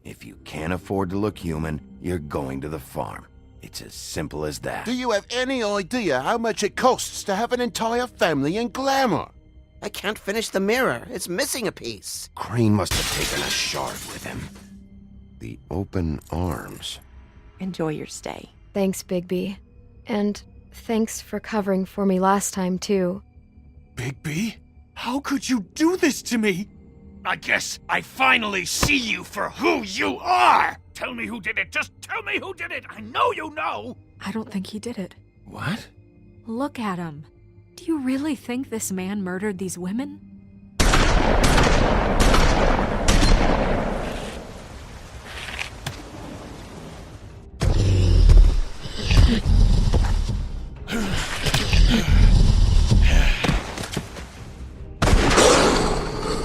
If you can't afford to look human, you're going to the farm. It's as simple as that. Do you have any idea how much it costs to have an entire family in glamour? I can't finish the mirror. It's missing a piece. Crane must have taken a shard with him. The open arms. Enjoy your stay. Thanks, Bigby. And thanks for covering for me last time, too. Bigby? How could you do this to me? I guess I finally see you for who you are! Tell me who did it! Just tell me who did it! I know you know! I don't think he did it. What? Look at him. Do you really think this man murdered these women?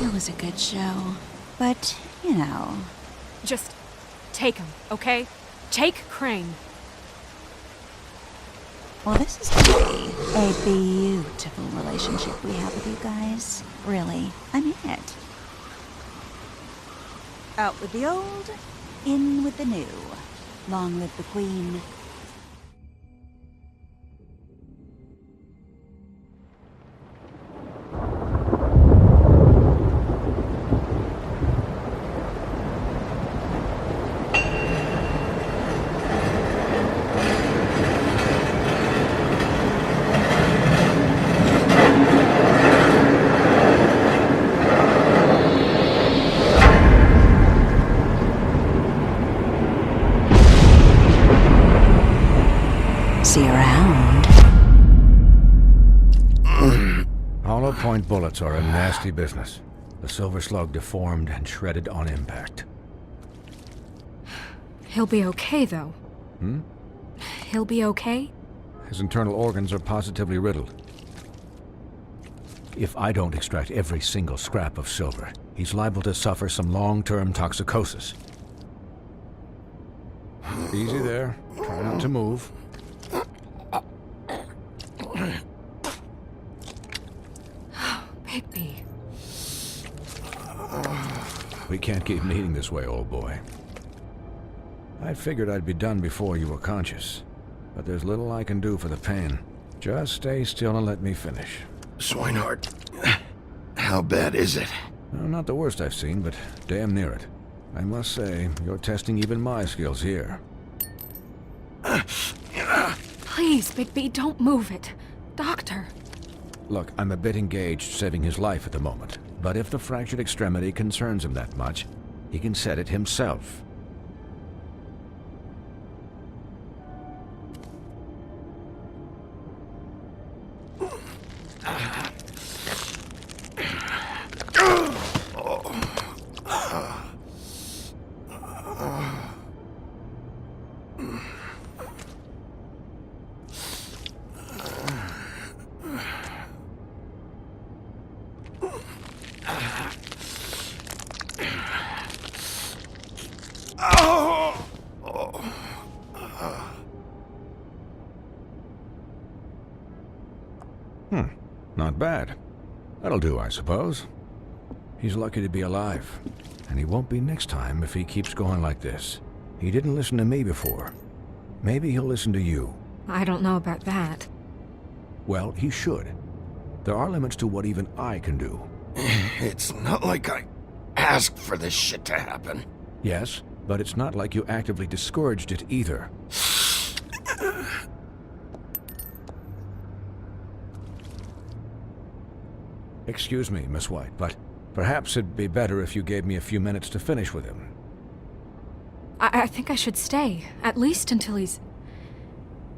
It was a good show, but, you know... Just take him, okay? Take Crane. Well, this is gonna be a beautiful relationship we have with you guys. Really, I mean it. Out with the old, in with the new. Long live the Queen. See you around. Hollow point bullets are a nasty business. The silver slug deformed and shredded on impact. He'll be okay, though. He'll be okay? His internal organs are positively riddled. If I don't extract every single scrap of silver, he's liable to suffer some long-term toxicosis. Easy there. Try not to move. Bigby. We can't keep meeting this way, old boy. I figured I'd be done before you were conscious, but there's little I can do for the pain. Just stay still and let me finish. Swinehart, how bad is it? Well, not the worst I've seen, but damn near it. I must say, you're testing even my skills here. Please, Bigby, don't move it. Doctor. Look, I'm a bit engaged saving his life at the moment, but if the fractured extremity concerns him that much, he can set it himself. Not bad. That'll do, I suppose. He's lucky to be alive, and he won't be next time if he keeps going like this. He didn't listen to me before. Maybe he'll listen to you. I don't know about that. Well, he should. There are limits to what even I can do. It's not like I asked for this shit to happen. Yes, but it's not like you actively discouraged it either. Excuse me, Miss White, but perhaps it'd be better if you gave me a few minutes to finish with him. I think I should stay, at least until he's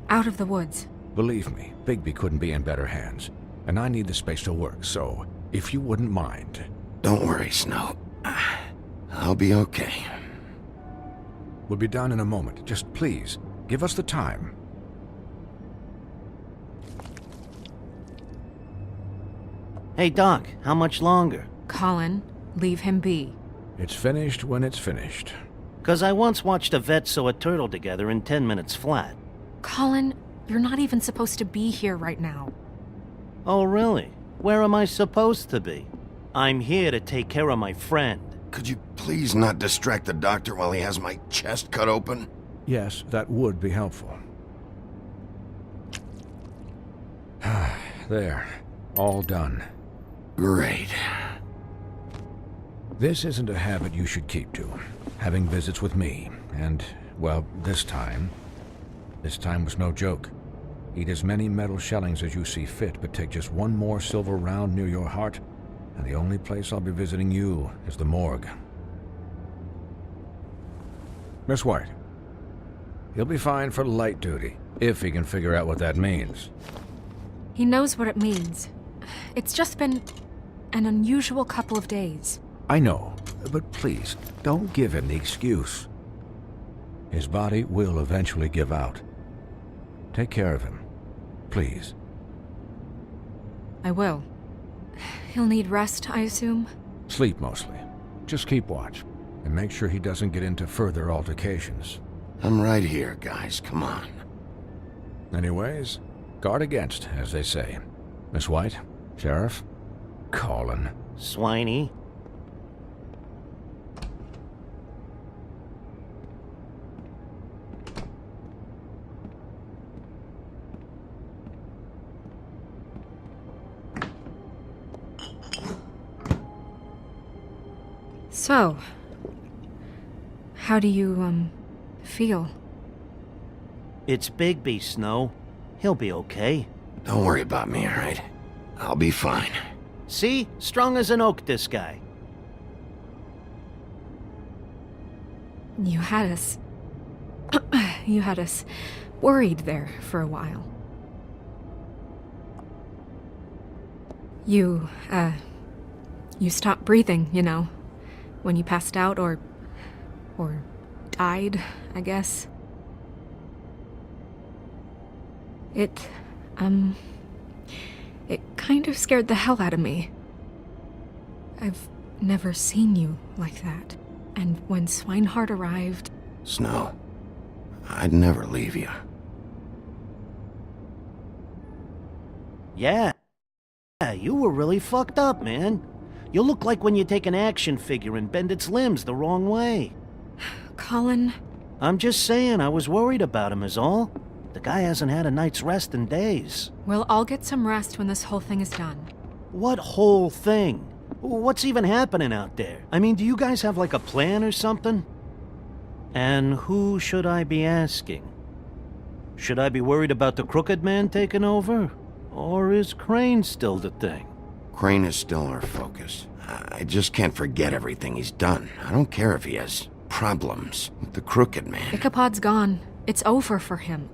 out of the woods. Believe me, Bigby couldn't be in better hands, and I need the space to work, so if you wouldn't mind. Don't worry, Snow. I'll be okay. We'll be done in a moment. Just please, give us the time. Hey, Doc, how much longer? Colin, leave him be. It's finished when it's finished. 'Cause I once watched a vet sew a turtle together in 10 minutes flat. Colin, you're not even supposed to be here right now. Oh, really? Where am I supposed to be? I'm here to take care of my friend. Could you please not distract the doctor while he has my chest cut open? Yes, that would be helpful. There. All done. Great. This isn't a habit you should keep to. Having visits with me, and, well, this time was no joke. Eat as many metal shellings as you see fit, but take just one more silver round near your heart, and the only place I'll be visiting you is the morgue. Miss White. He'll be fine for light duty, if he can figure out what that means. He knows what it means. It's just been an unusual couple of days. I know, but please, don't give him the excuse. His body will eventually give out. Take care of him, please. I will. He'll need rest, I assume? Sleep mostly. Just keep watch, and make sure he doesn't get into further altercations. I'm right here, guys. Come on. Anyways, guard against, as they say. Miss White, Sheriff, Colin. Swiney. So, how do you, feel? It's Bigby, Snow. He'll be okay. Don't worry about me, all right? I'll be fine. See? Strong as an oak, this guy. You had us... you had us worried there for a while. You stopped breathing, you know, when you passed out or died, I guess. It kind of scared the hell out of me. I've never seen you like that. And when Swinehart arrived... Snow, I'd never leave you. Yeah. Yeah, you were really fucked up, man. You look like when you take an action figure and bend its limbs the wrong way. Colin... I'm just saying, I was worried about him is all. The guy hasn't had a night's rest in days. We'll all get some rest when this whole thing is done. What whole thing? What's even happening out there? I mean, do you guys have like a plan or something? And who should I be asking? Should I be worried about the Crooked Man taking over? Or is Crane still the thing? Crane is still our focus. I just can't forget everything he's done. I don't care if he has problems with the Crooked Man. Ichabod's gone. It's over for him.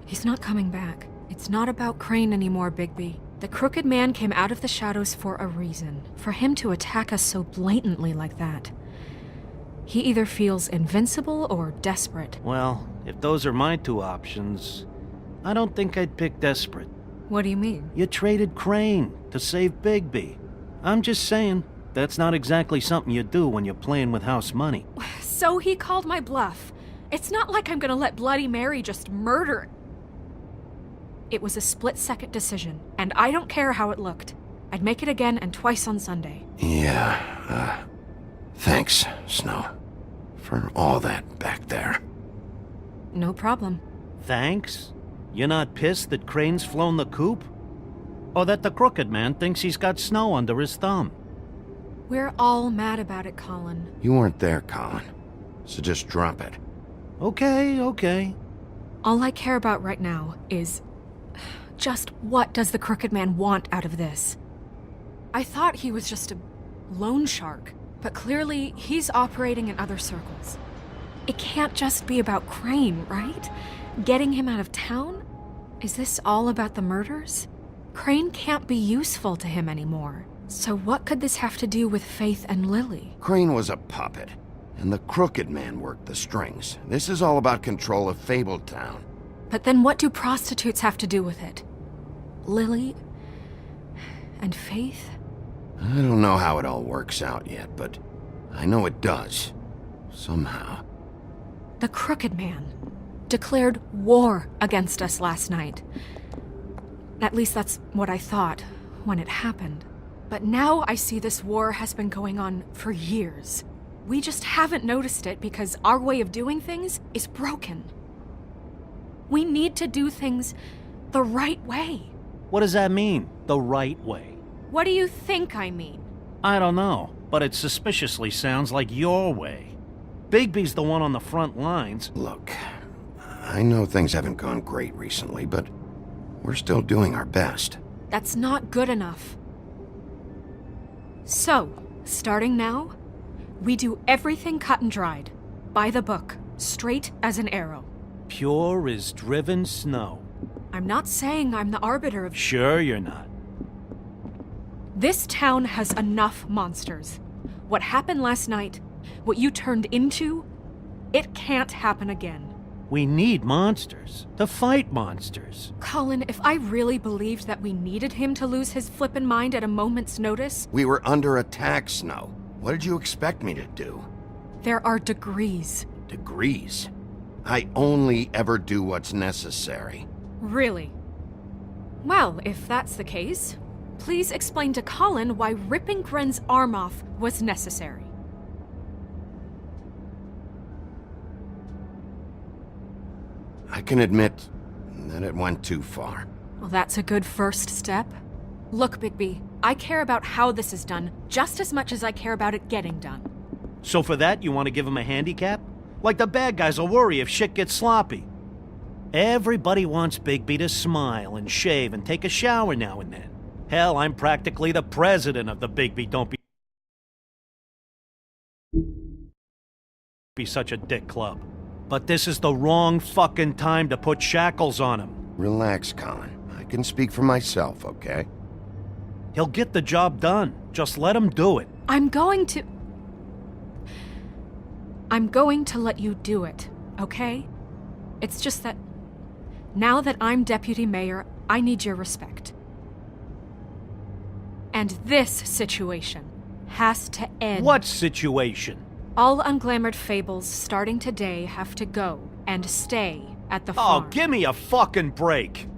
He's not coming back. It's not about Crane anymore, Bigby. The Crooked Man came out of the shadows for a reason. For him to attack us so blatantly like that. He either feels invincible or desperate. Well, if those are my two options, I don't think I'd pick desperate. What do you mean? You traded Crane to save Bigby. I'm just saying, that's not exactly something you do when you're playing with house money. So he called my bluff. It's not like I'm gonna let Bloody Mary just murder... It was a split-second decision, and I don't care how it looked. I'd make it again and twice on Sunday. Yeah, thanks, Snow, for all that back there. No problem. Thanks? You're not pissed that Crane's flown the coop? Or that the Crooked Man thinks he's got Snow under his thumb? We're all mad about it, Colin. You weren't there, Colin, so just drop it. Okay. All I care about right now is... just what does the Crooked Man want out of this? I thought he was just a loan shark, but clearly he's operating in other circles. It can't just be about Crane, right? Getting him out of town? Is this all about the murders? Crane can't be useful to him anymore. So what could this have to do with Faith and Lily? Crane was a puppet, and the Crooked Man worked the strings. This is all about control of Fabletown. But then what do prostitutes have to do with it? Lily? And Faith? I don't know how it all works out yet, but I know it does. Somehow. The Crooked Man declared war against us last night. At least that's what I thought when it happened. But now I see this war has been going on for years. We just haven't noticed it because our way of doing things is broken. We need to do things the right way. What does that mean, the right way? What do you think I mean? I don't know, but it suspiciously sounds like your way. Bigby's the one on the front lines. Look, I know things haven't gone great recently, but we're still doing our best. That's not good enough. So, starting now, we do everything cut and dried, by the book, straight as an arrow. Pure as driven snow. I'm not saying I'm the arbiter of... Sure you're not. This town has enough monsters. What happened last night, what you turned into, it can't happen again. We need monsters to fight monsters. Colin, if I really believed that we needed him to lose his flippin' mind at a moment's notice... We were under attack, Snow. What did you expect me to do? There are degrees. Degrees? I only ever do what's necessary. Really? Well, if that's the case, please explain to Colin why ripping Gren's arm off was necessary. I can admit that it went too far. Well, that's a good first step. Look, Bigby, I care about how this is done just as much as I care about it getting done. So for that, you want to give him a handicap? Like the bad guys will worry if shit gets sloppy. Everybody wants Bigby to smile and shave and take a shower now and then. Hell, I'm practically the president of the Bigby Don't Be Such a Dick Club. But this is the wrong fucking time to put shackles on him. Relax, Colin. I can speak for myself, okay? He'll get the job done. Just let him do it. I'm going to let you do it, okay? It's just that now that I'm deputy mayor, I need your respect. And this situation has to end. What situation? All unglamored fables starting today have to go and stay at the farm. Oh, give me a fucking break.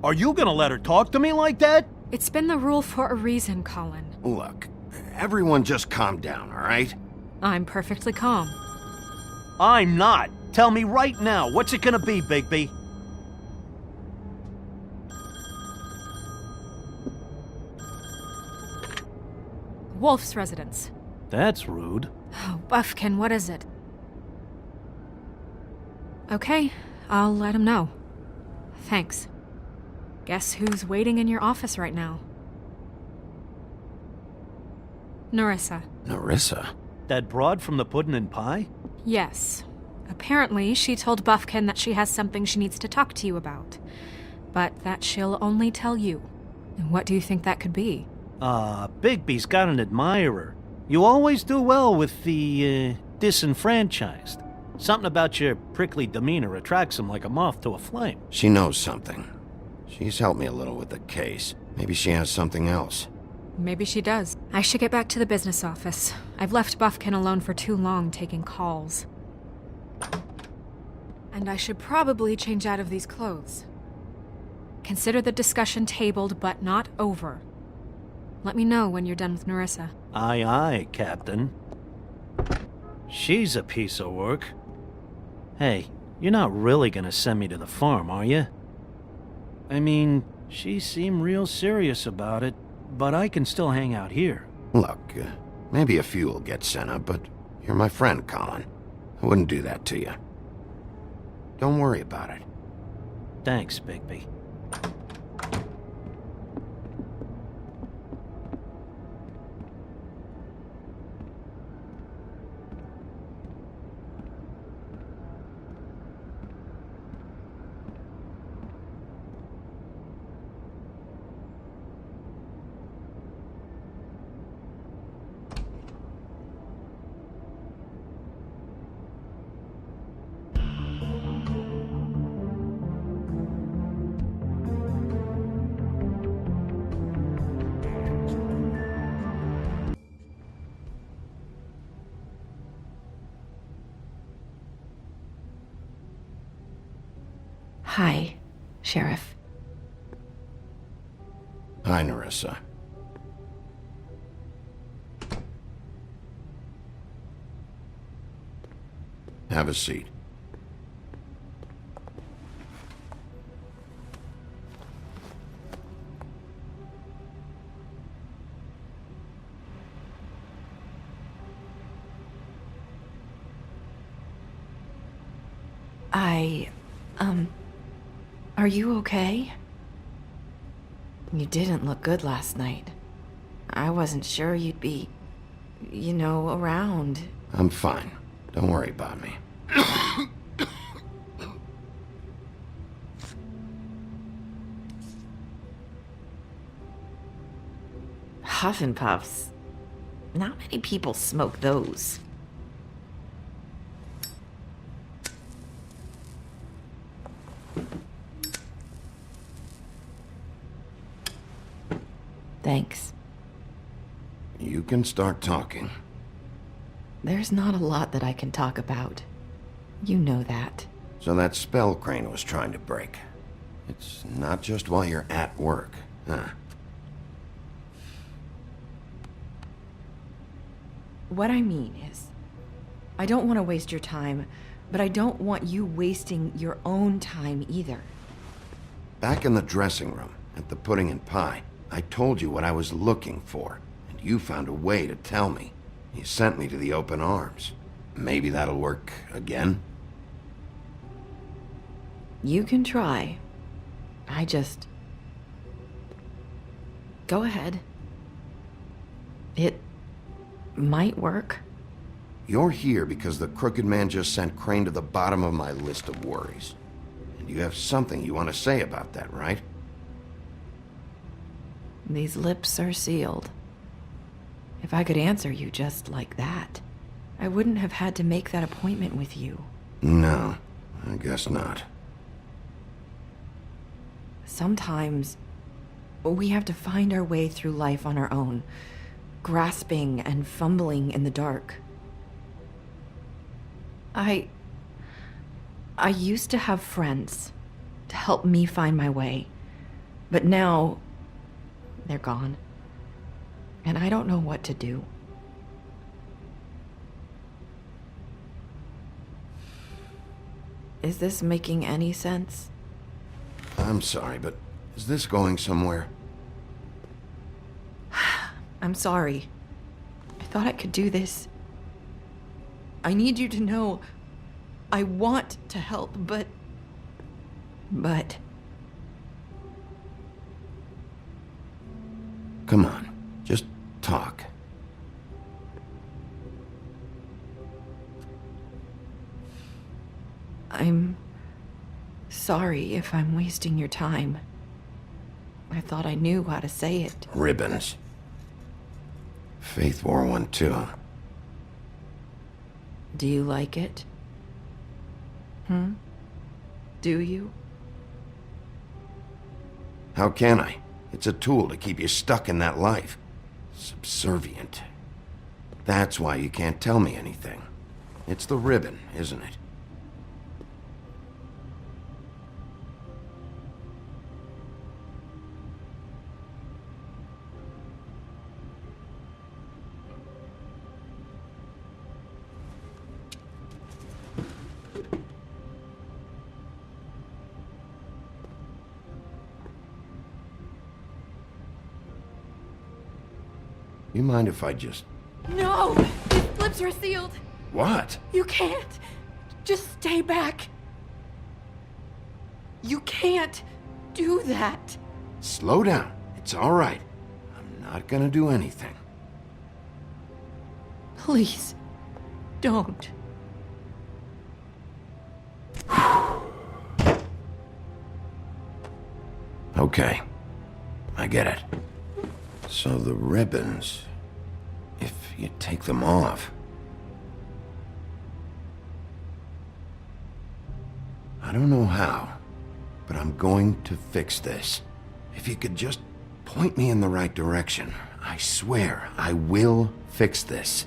Are you gonna let her talk to me like that? It's been the rule for a reason, Colin. Look, everyone just calm down, all right? I'm perfectly calm. I'm not. Tell me right now, what's it gonna be, Bigby? Wolf's residence. That's rude. Oh, Buffkin, what is it? Okay, I'll let him know. Thanks. Guess who's waiting in your office right now? Narissa. Narissa? That broad from the Puddin' and Pie? Yes. Apparently, she told Buffkin that she has something she needs to talk to you about. But that she'll only tell you. And what do you think that could be? Bigby's got an admirer. You always do well with the, disenfranchised. Something about your prickly demeanor attracts him like a moth to a flame. She knows something. She's helped me a little with the case. Maybe she has something else. Maybe she does. I should get back to the business office. I've left Buffkin alone for too long taking calls. And I should probably change out of these clothes. Consider the discussion tabled but not over. Let me know when you're done with Narissa. Aye, aye, Captain. She's a piece of work. Hey, you're not really gonna send me to the farm, are you? I mean, she seemed real serious about it, but I can still hang out here. Look, maybe a few will get sent up, but you're my friend, Colin. I wouldn't do that to you. Don't worry about it. Thanks, Bigby. Hi, Sheriff. Hi, Narissa. Have a seat. Are you okay? You didn't look good last night. I wasn't sure you'd be, around. I'm fine. Don't worry about me. Huff and puffs. Not many people smoke those. Thanks. You can start talking. There's not a lot that I can talk about. You know that. So that spell Crane was trying to break. It's not just while you're at work, huh? What I mean is, I don't want to waste your time, but I don't want you wasting your own time either. Back in the dressing room, at the pudding and pie, I told you what I was looking for, and you found a way to tell me. You sent me to the open arms. Maybe that'll work again? You can try. Go ahead. It might work. You're here because the Crooked Man just sent Crane to the bottom of my list of worries. And you have something you want to say about that, right? These lips are sealed. If I could answer you just like that, I wouldn't have had to make that appointment with you. No, I guess not. Sometimes we have to find our way through life on our own, grasping and fumbling in the dark. I used to have friends to help me find my way, but now they're gone, and I don't know what to do. Is this making any sense? I'm sorry, but is this going somewhere? I'm sorry. I thought I could do this. I need you to know I want to help, but... Come on, just talk. I'm sorry if I'm wasting your time. I thought I knew how to say it. Ribbons. Faith wore one too. Do you like it? Do you? How can I? It's a tool to keep you stuck in that life. Subservient. That's why you can't tell me anything. It's the ribbon, isn't it? You mind if I just... No! These lips are sealed! What? You can't! Just stay back! You can't do that! Slow down. It's all right. I'm not gonna do anything. Please, don't. Okay. I get it. So the ribbons... if you take them off... I don't know how, but I'm going to fix this. If you could just point me in the right direction, I swear I will fix this.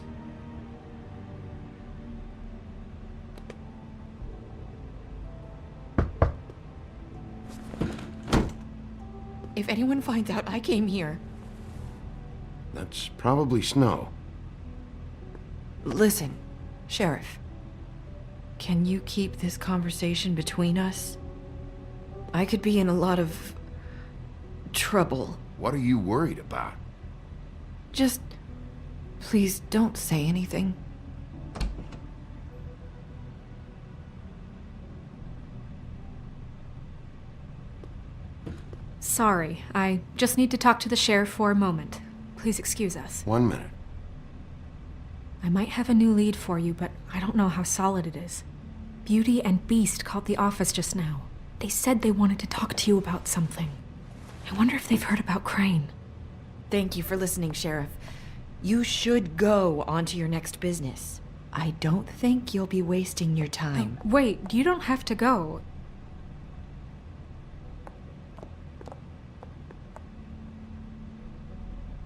If anyone finds out I came here... That's probably snow. Listen, Sheriff. Can you keep this conversation between us? I could be in a lot of trouble. What are you worried about? Just please don't say anything. Sorry, I just need to talk to the sheriff for a moment. Please excuse us. 1 minute. I might have a new lead for you, but I don't know how solid it is. Beauty and Beast called the office just now. They said they wanted to talk to you about something. I wonder if they've heard about Crane. Thank you for listening, Sheriff. You should go on to your next business. I don't think you'll be wasting your time. Wait, you don't have to go.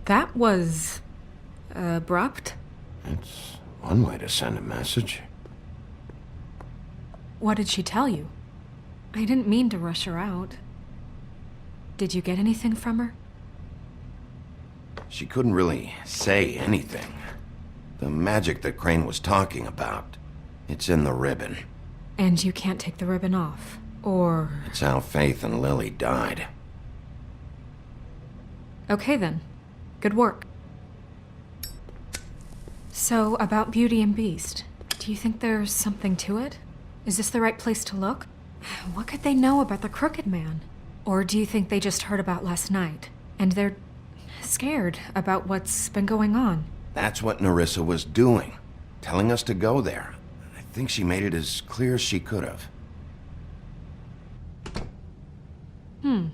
That was abrupt. It's one way to send a message. What did she tell you? I didn't mean to rush her out. Did you get anything from her? She couldn't really say anything. The magic that Crane was talking about, it's in the ribbon. And you can't take the ribbon off, or... It's how Faith and Lily died. Okay then. Good work. So, about Beauty and Beast, do you think there's something to it? Is this the right place to look? What could they know about the Crooked Man? Or do you think they just heard about last night, and they're scared about what's been going on? That's what Nerissa was doing, telling us to go there. I think she made it as clear as she could have. You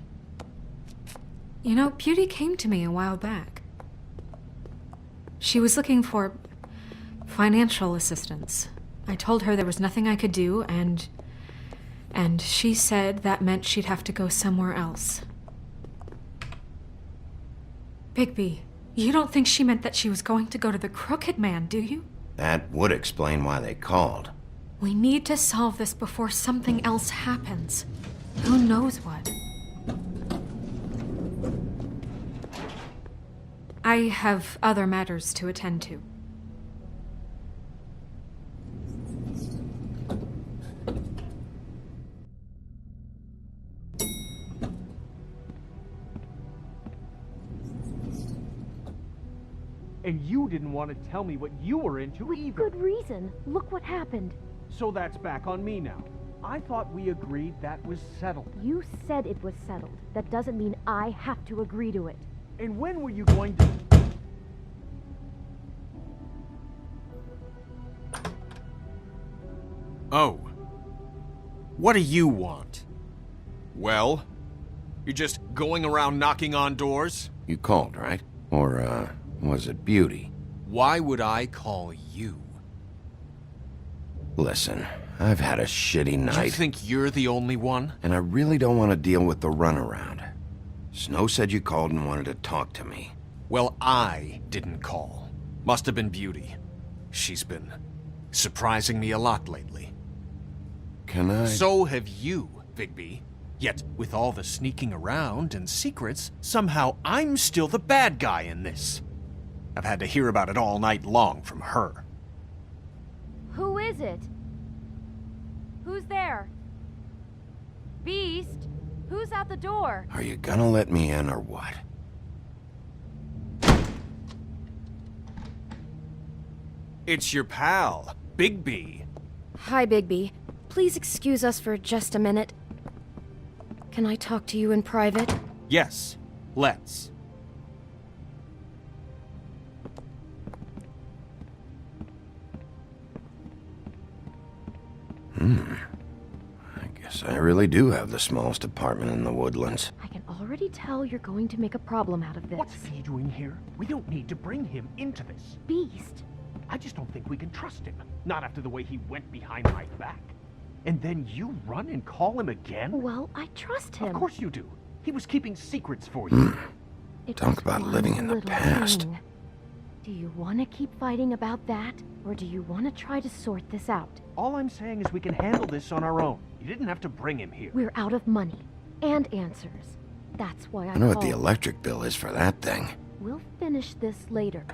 know, Beauty came to me a while back. She was looking for financial assistance. I told her there was nothing I could do, and she said that meant she'd have to go somewhere else. Bigby, you don't think she meant that she was going to go to the Crooked Man, do you? That would explain why they called. We need to solve this before something else happens. Who knows what? I have other matters to attend to. And you didn't want to tell me what you were into either. Good reason. Look what happened. So that's back on me now. I thought we agreed that was settled. You said it was settled. That doesn't mean I have to agree to it. And when were you going to... Oh. What do you want? Well, you're just going around knocking on doors? You called, right? Or, was it Beauty? Why would I call you? Listen, I've had a shitty night. You think you're the only one? And I really don't want to deal with the runaround. Snow said you called and wanted to talk to me. Well, I didn't call. Must have been Beauty. She's been surprising me a lot lately. Can I... So have you, Bigby. Yet, with all the sneaking around and secrets, somehow I'm still the bad guy in this. I've had to hear about it all night long from her. Who is it? Who's there? Beast? Who's at the door? Are you gonna let me in or what? It's your pal, Bigby. Hi, Bigby. Please excuse us for just a minute. Can I talk to you in private? Yes, let's. I guess I really do have the smallest apartment in the Woodlands. I can already tell you're going to make a problem out of this. What's he doing here? We don't need to bring him into this. Beast. I just don't think we can trust him. Not after the way he went behind my back. And then you run and call him again? Well, I trust him. Of course you do. He was keeping secrets for you. Talk about living in the past. Thing. Do you want to keep fighting about that? Or do you want to try to sort this out? All I'm saying is we can handle this on our own. You didn't have to bring him here. We're out of money. And answers. That's why I know what called. the electric bill is for that thing. We'll finish this later.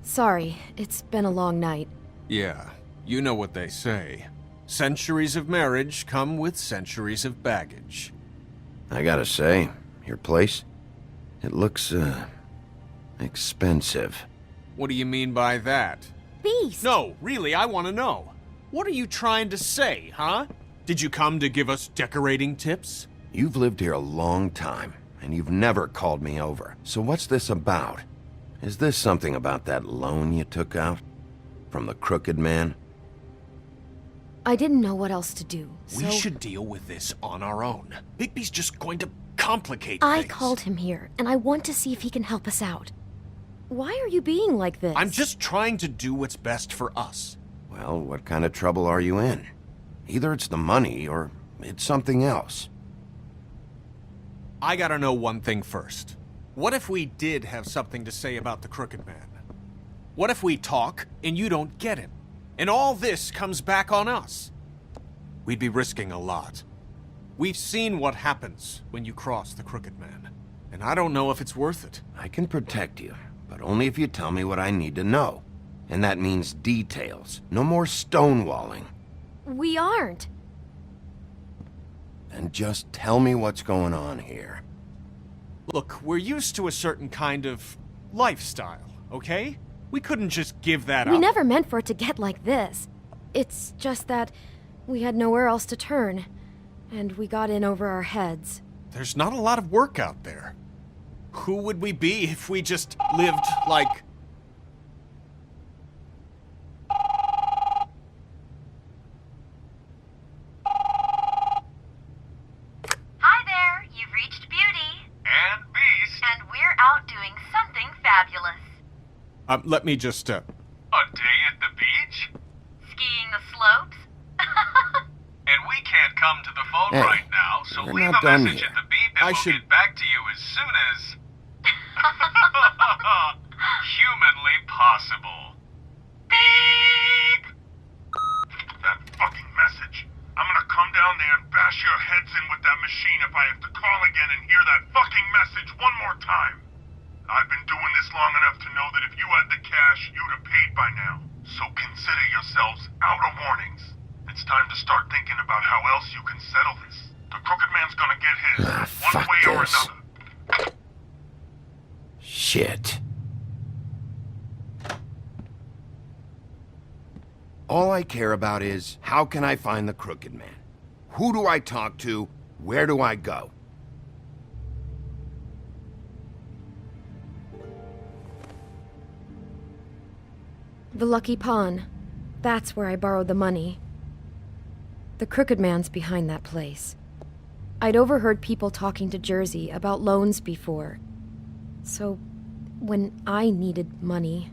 Sorry, it's been a long night. Yeah, you know what they say. Centuries of marriage come with centuries of baggage. I gotta say, your place, it looks, expensive. What do you mean by that? Beast! No, really, I want to know. What are you trying to say, huh? Did you come to give us decorating tips? You've lived here a long time, and you've never called me over. So what's this about? Is this something about that loan you took out? From the crooked man? I didn't know what else to do, so... We should deal with this on our own. Bigby's just going to complicate I things. called him here, and I want to see if he can help us out. Why are you being like this? I'm just trying to do what's best for us. Well, what kind of trouble are you in? Either it's the money, or it's something else. I gotta know one thing first. What if we did have something to say about the crooked man? What if we talk, and you don't get him? And all this comes back on us? We'd be risking a lot. We've seen what happens when you cross the crooked man, and I don't know if it's worth it. I can protect you, but only if you tell me what I need to know. And that means details. No more stonewalling. We aren't. Then just tell me what's going on here. Look, we're used to a certain kind of lifestyle, okay? We couldn't just give that up. We never meant for it to get like this. It's just that we had nowhere else to turn, and we got in over our heads. There's not a lot of work out there. Who would we be if we just lived like... Hi there, you've reached Beauty. And Beast. And we're out doing something fabulous. Let me just, A day at the beach? Skiing the slopes? And we can't come to the phone Hey, right now, so we're leave not a done message yet. at the beep and I we'll should- get back to you as soon as... humanly possible. Beep! That fucking message. I'm gonna come down there and bash your heads in with that machine if I have to call again and hear that fucking message one more time. I've been doing this long enough to know that if you had the cash, you'd have paid by now. So consider yourselves out of warnings. It's time to start thinking about how else you can settle this. The crooked man's gonna get his, one fuck way or this. another. Shit. All I care about is, how can I find the crooked man? Who do I talk to? Where do I go? The Lucky Pawn. That's where I borrowed the money. The crooked man's behind that place. I'd overheard people talking to Jersey about loans before. So, when I needed money,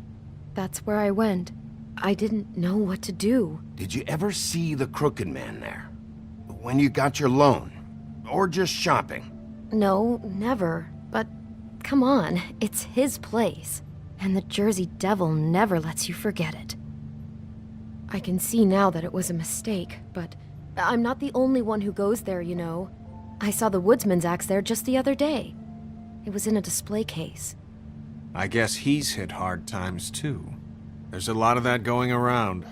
that's where I went. I didn't know what to do. Did you ever see the crooked man there? When you got your loan? Or just shopping? No, never. But come on, it's his place. And the Jersey Devil never lets you forget it. I can see now that it was a mistake, but I'm not the only one who goes there, you know. I saw the woodsman's axe there just the other day. It was in a display case. I guess he's hit hard times too. There's a lot of that going around.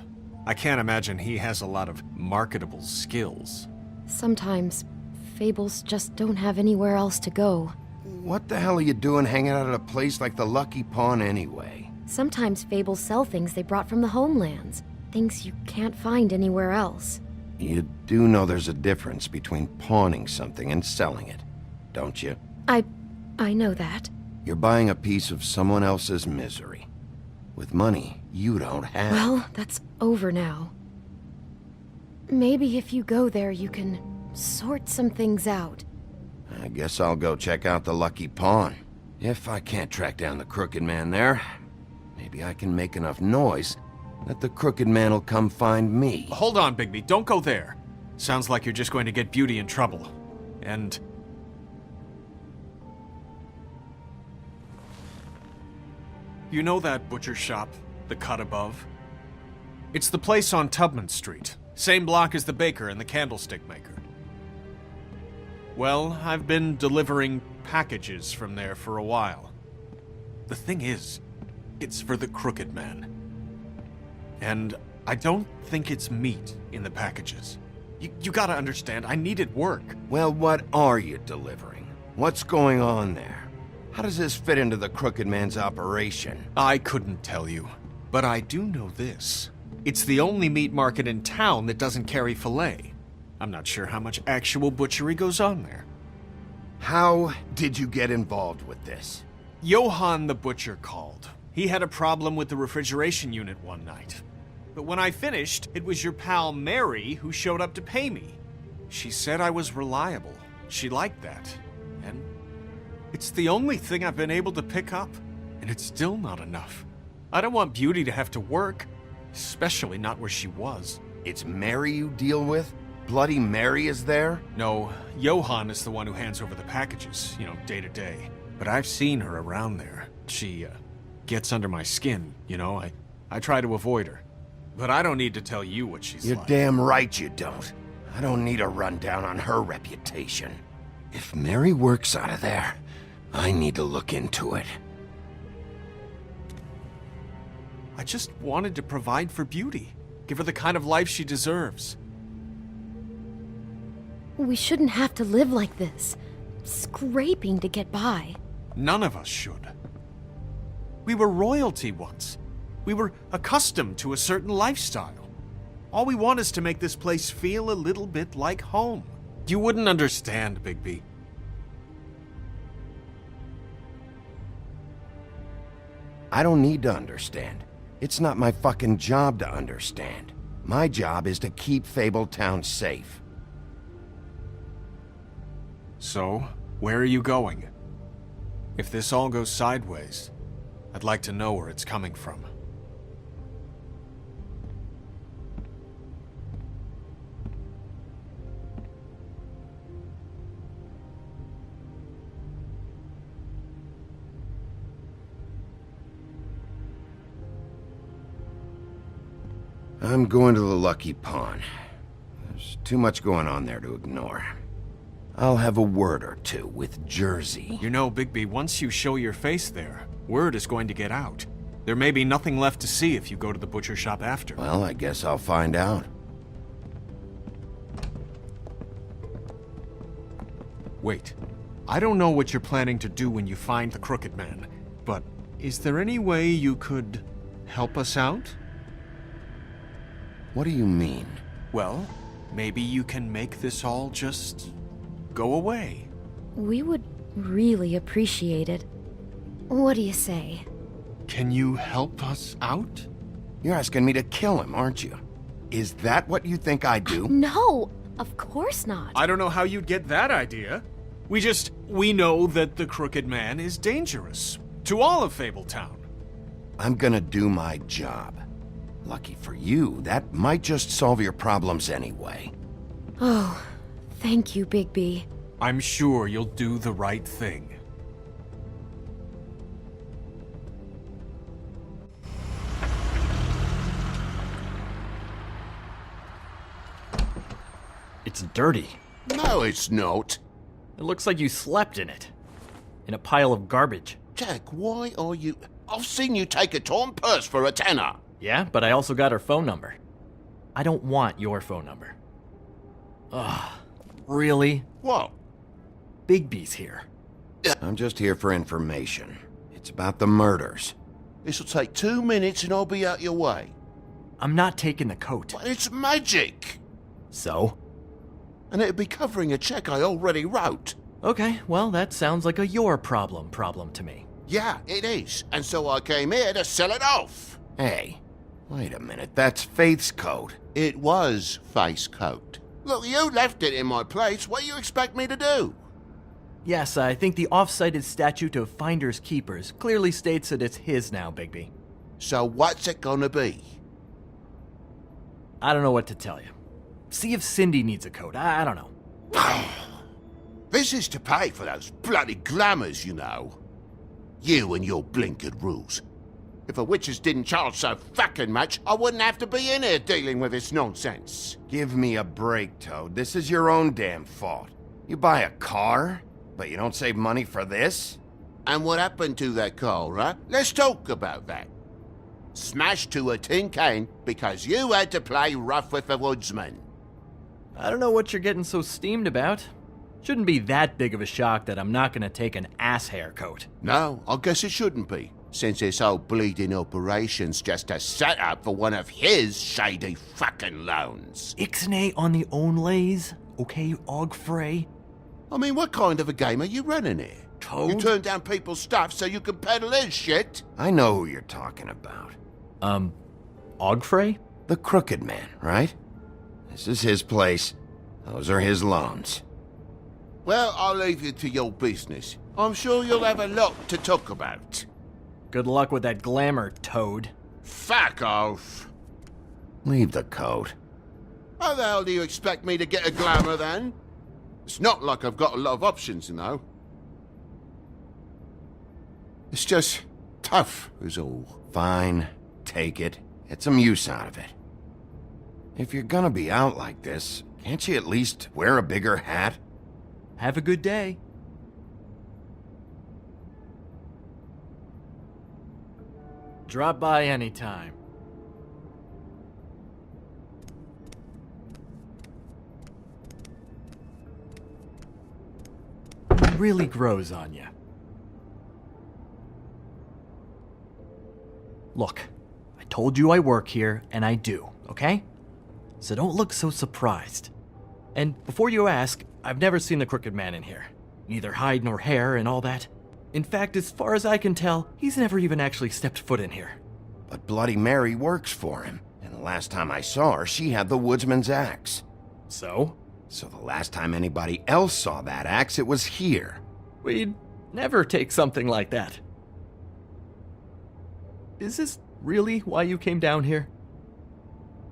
I can't imagine he has a lot of marketable skills. Sometimes, fables just don't have anywhere else to go. What the hell are you doing hanging out at a place like the Lucky Pawn anyway? Sometimes fables sell things they brought from the homelands. Things you can't find anywhere else. You do know there's a difference between pawning something and selling it, don't you? I know that. You're buying a piece of someone else's misery. With money you don't have. Well, that's over now. Maybe if you go there, you can sort some things out. I guess I'll go check out the Lucky Pawn. If I can't track down the crooked man there, maybe I can make enough noise that the crooked man will come find me. Hold on, Bigby, don't go there. Sounds like you're just going to get Beauty in trouble. And... you know that butcher shop, the cut above? It's the place on Tubman Street. Same block as the baker and the candlestick maker. Well, I've been delivering packages from there for a while. The thing is, tickets for the Crooked Man. And I don't think it's meat in the packages. You gotta understand, I needed work. Well, what are you delivering? What's going on there? How does this fit into the Crooked Man's operation? I couldn't tell you, but I do know this. It's the only meat market in town that doesn't carry filet. I'm not sure how much actual butchery goes on there. How did you get involved with this? Johann the butcher called. He had a problem with the refrigeration unit one night. But when I finished, it was your pal Mary who showed up to pay me. She said I was reliable. She liked that. And it's the only thing I've been able to pick up. And it's still not enough. I don't want Beauty to have to work, especially not where she was. It's Mary you deal with? Bloody Mary is there? No, Johann is the one who hands over the packages, day to day. But I've seen her around there. She, gets under my skin, I try to avoid her. But I don't need to tell you what she's You're like. damn right you don't. I don't need a rundown on her reputation. If Mary works out of there, I need to look into it. I just wanted to provide for Beauty. Give her the kind of life she deserves. We shouldn't have to live like this, scraping to get by. None of us should. We were royalty once. We were accustomed to a certain lifestyle. All we want is to make this place feel a little bit like home. You wouldn't understand, Bigby. I don't need to understand. It's not my fucking job to understand. My job is to keep Fabletown safe. So, where are you going? If this all goes sideways, I'd like to know where it's coming from. I'm going to the Lucky Pawn. There's too much going on there to ignore. I'll have a word or two with Jersey. Bigby, once you show your face there, word is going to get out. There may be nothing left to see if you go to the butcher shop after. Well, I guess I'll find out. Wait. I don't know what you're planning to do when you find the Crooked Man, but is there any way you could help us out? What do you mean? Well, maybe you can make this all just go away. We would really appreciate it. What do you say? Can you help us out? You're asking me to kill him, aren't you? Is that what you think I do? No, of course not. I don't know how you'd get that idea. We know that the Crooked Man is dangerous. To all of Fabletown. I'm gonna do my job. Lucky for you, that might just solve your problems anyway. Oh, thank you, Bigby. I'm sure you'll do the right thing. It's dirty. No, it's not. It looks like you slept in it. In a pile of garbage. Jack, why are you... I've seen you take a torn purse for a tenner. Yeah, but I also got her phone number. I don't want your phone number. Ugh, really? What? Bigby's here. I'm just here for information. It's about the murders. This'll take 2 minutes and I'll be out your way. I'm not taking the coat. But it's magic. So? And it'd be covering a check I already wrote. Okay, well, that sounds like a your problem to me. Yeah, it is. And so I came here to sell it off. Hey, wait a minute. That's Faith's coat. It was Faith's coat. Look, you left it in my place. What do you expect me to do? Yes, I think the off-cited statute of Finders Keepers clearly states that it's his now, Bigby. So what's it gonna be? I don't know what to tell you. See if Cindy needs a coat. I don't know. This is to pay for those bloody glamours, you know. You and your blinkered rules. If the witches didn't charge so fucking much, I wouldn't have to be in here dealing with this nonsense. Give me a break, Toad. This is your own damn fault. You buy a car, but you don't save money for this? And what happened to that car, huh? Let's talk about that. Smashed to a tin can because you had to play rough with the woodsman. I don't know what you're getting so steamed about. Shouldn't be that big of a shock that I'm not gonna take an ass haircoat. No, I guess it shouldn't be, since this whole bleeding operation's just a setup for one of his shady fucking loans. Ixnay on the own lays, okay, Ogfrey? I mean, what kind of a game are you running here? Toad? You turn down people's stuff so you can peddle his shit? I know who you're talking about. Ogfrey? The Crooked Man, right? This is his place. Those are his loans. Well, I'll leave you to your business. I'm sure you'll have a lot to talk about. Good luck with that glamour, Toad. Fuck off. Leave the coat. How the hell do you expect me to get a glamour then? It's not like I've got a lot of options, you know. It's just tough, is all. Fine. Take it. Get some use out of it. If you're gonna be out like this, can't you at least wear a bigger hat? Have a good day. Drop by anytime. It really grows on you. Look, I told you I work here, and I do, okay? So don't look so surprised. And before you ask, I've never seen the Crooked Man in here. Neither hide nor hair and all that. In fact, as far as I can tell, he's never even actually stepped foot in here. But Bloody Mary works for him, and the last time I saw her, she had the woodsman's axe. So? So the last time anybody else saw that axe, it was here. We'd never take something like that. Is this really why you came down here?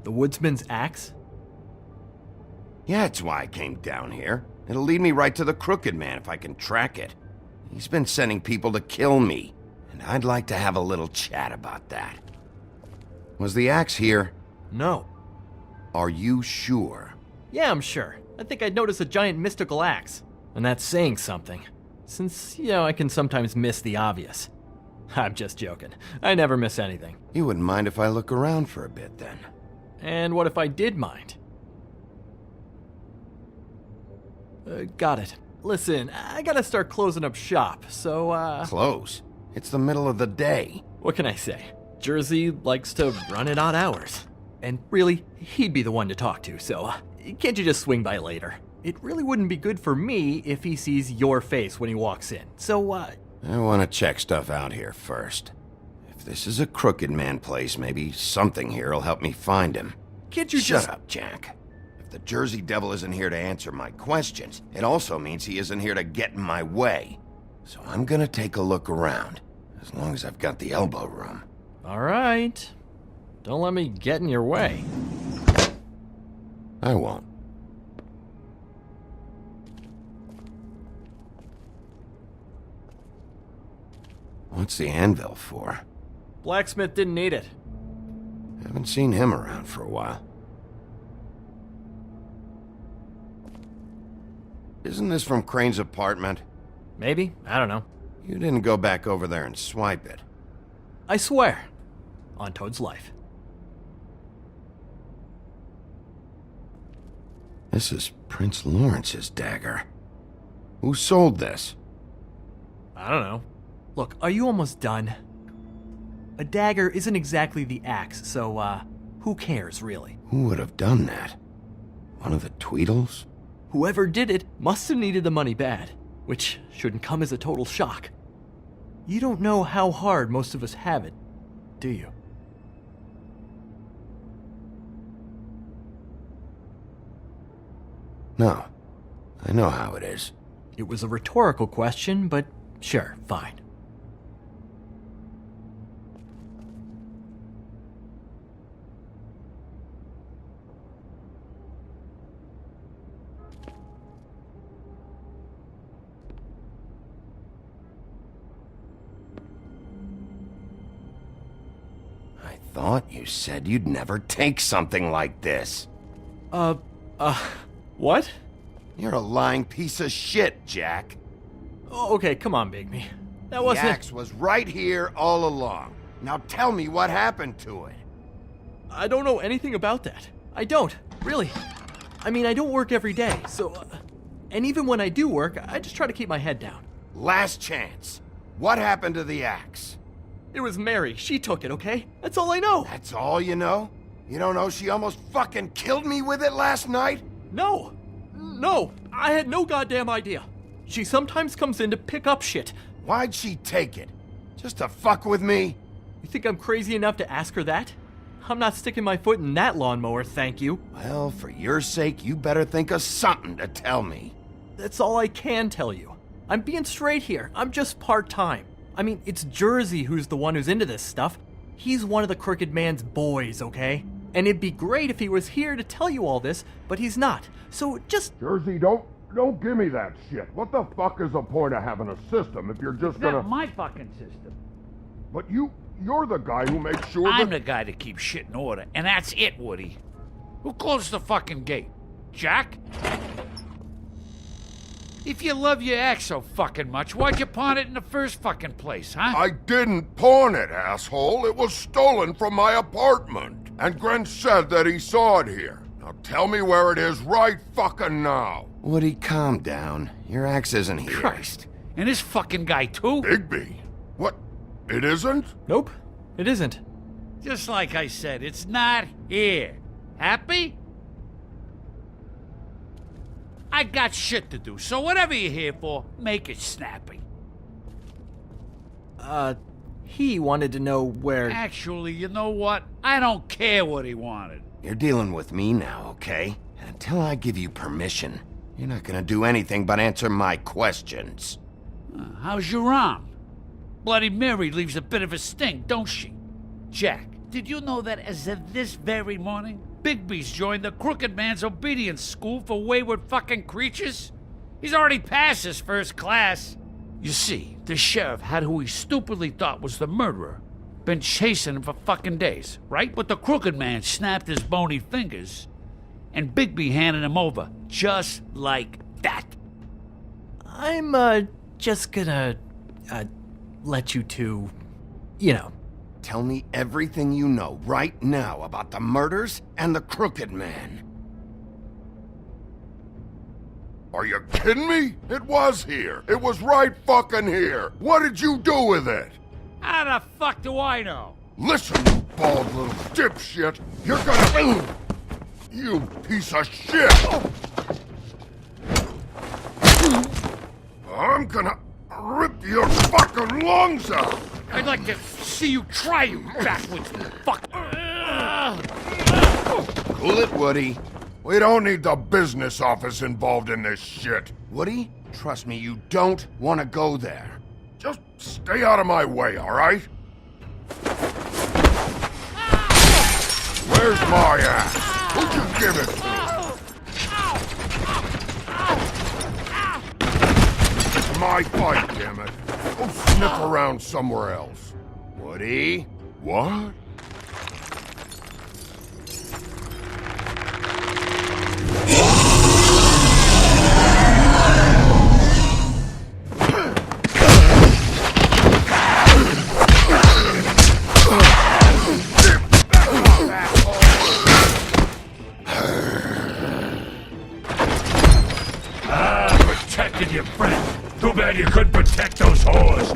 The woodsman's axe? Yeah, it's why I came down here. It'll lead me right to the Crooked Man if I can track it. He's been sending people to kill me, and I'd like to have a little chat about that. Was the axe here? No. Are you sure? Yeah, I'm sure. I think I'd notice a giant mystical axe. And that's saying something. Since, I can sometimes miss the obvious. I'm just joking. I never miss anything. You wouldn't mind if I look around for a bit, then? And what if I did mind? Got it. Listen, I gotta start closing up shop, so, Close? It's the middle of the day. What can I say? Jersey likes to run at odd hours. And really, he'd be the one to talk to, so, can't you just swing by later? It really wouldn't be good for me if he sees your face when he walks in, so, I want to check stuff out here first. If this is a Crooked Man place, maybe something here will help me find him. Can't you Shut up, Jack. If the Jersey Devil isn't here to answer my questions, it also means he isn't here to get in my way. So I'm gonna take a look around, as long as I've got the elbow room. All right. Don't let me get in your way. I won't. What's the anvil for? Blacksmith didn't need it. Haven't seen him around for a while. Isn't this from Crane's apartment? Maybe. I don't know. You didn't go back over there and swipe it. I swear. On Toad's life. This is Prince Lawrence's dagger. Who sold this? I don't know. Look, are you almost done? A dagger isn't exactly the axe, so, who cares, really? Who would have done that? One of the Tweedles? Whoever did it must have needed the money bad, which shouldn't come as a total shock. You don't know how hard most of us have it, do you? No. I know how it is. It was a rhetorical question, but sure, fine. I thought you said you'd never take something like this. What? You're a lying piece of shit, Jack. Oh, okay, come on, Bigby. That The wasn't... axe was right here all along. Now tell me what happened to it. I don't know anything about that. I don't, really. I mean, I don't work every day, so... and even when I do work, I just try to keep my head down. Last chance. What happened to the axe? It was Mary. She took it, okay? That's all I know. That's all you know? You don't know she almost fucking killed me with it last night? No. No, I had no goddamn idea. She sometimes comes in to pick up shit. Why'd she take it? Just to fuck with me? You think I'm crazy enough to ask her that? I'm not sticking my foot in that lawnmower, thank you. Well, for your sake, you better think of something to tell me. That's all I can tell you. I'm being straight here. I'm just part-time. I mean, it's Jersey who's the one who's into this stuff. He's one of the Crooked Man's boys, okay? And it'd be great if he was here to tell you all this, but he's not. So just... Jersey, don't give me that shit. What the fuck is the point of having a system if you're just gonna... That's my fucking system. But you're the guy who makes sure I'm the guy that keeps shit in order, and that's it, Woody. Who closed the fucking gate? Jack? If you love your ex so fucking much, why'd you pawn it in the first fucking place, huh? I didn't pawn it, asshole. It was stolen from my apartment. And Gren said that he saw it here. Now tell me where it is right fucking now. Woody, calm down. Your axe isn't here. Christ. And this fucking guy, too? Bigby. What? It isn't? Nope, it isn't. Just like I said, it's not here. Happy? I got shit to do, so whatever you're here for, make it snappy. He wanted to know where... Actually, you know what? I don't care what he wanted. You're dealing with me now, okay? And until I give you permission, you're not gonna do anything but answer my questions. How's your arm? Bloody Mary leaves a bit of a sting, don't she? Jack, did you know that as of this very morning, Bigby's joined the Crooked Man's obedience school for wayward fucking creatures? He's already passed his first class. You see, the sheriff had who he stupidly thought was the murderer. Been chasing him for fucking days, right? But the Crooked Man snapped his bony fingers, and Bigby handed him over, just like that. I'm, just gonna, let you two, you know. Tell me everything you know right now about the murders and the Crooked Man. Are you kidding me? It was here. It was right fucking here. What did you do with it? How the fuck do I know? Listen, you bald little dipshit. You're gonna... You piece of shit. I'm gonna rip your fucking lungs out. I'd like to see you try, you backwards fuck. Cool it, Woody. We don't need the business office involved in this shit. Woody, trust me, you don't want to go there. Just stay out of my way, all right? Where's my ass? Who'd you give it to? It's my fight, damn it. Go sniff around somewhere else. Woody? What? Protected your friend. Too bad you couldn't protect those whores.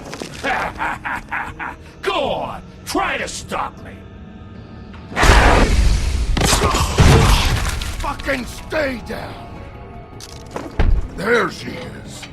Go on, try to stop me. Fucking stay down. There she is.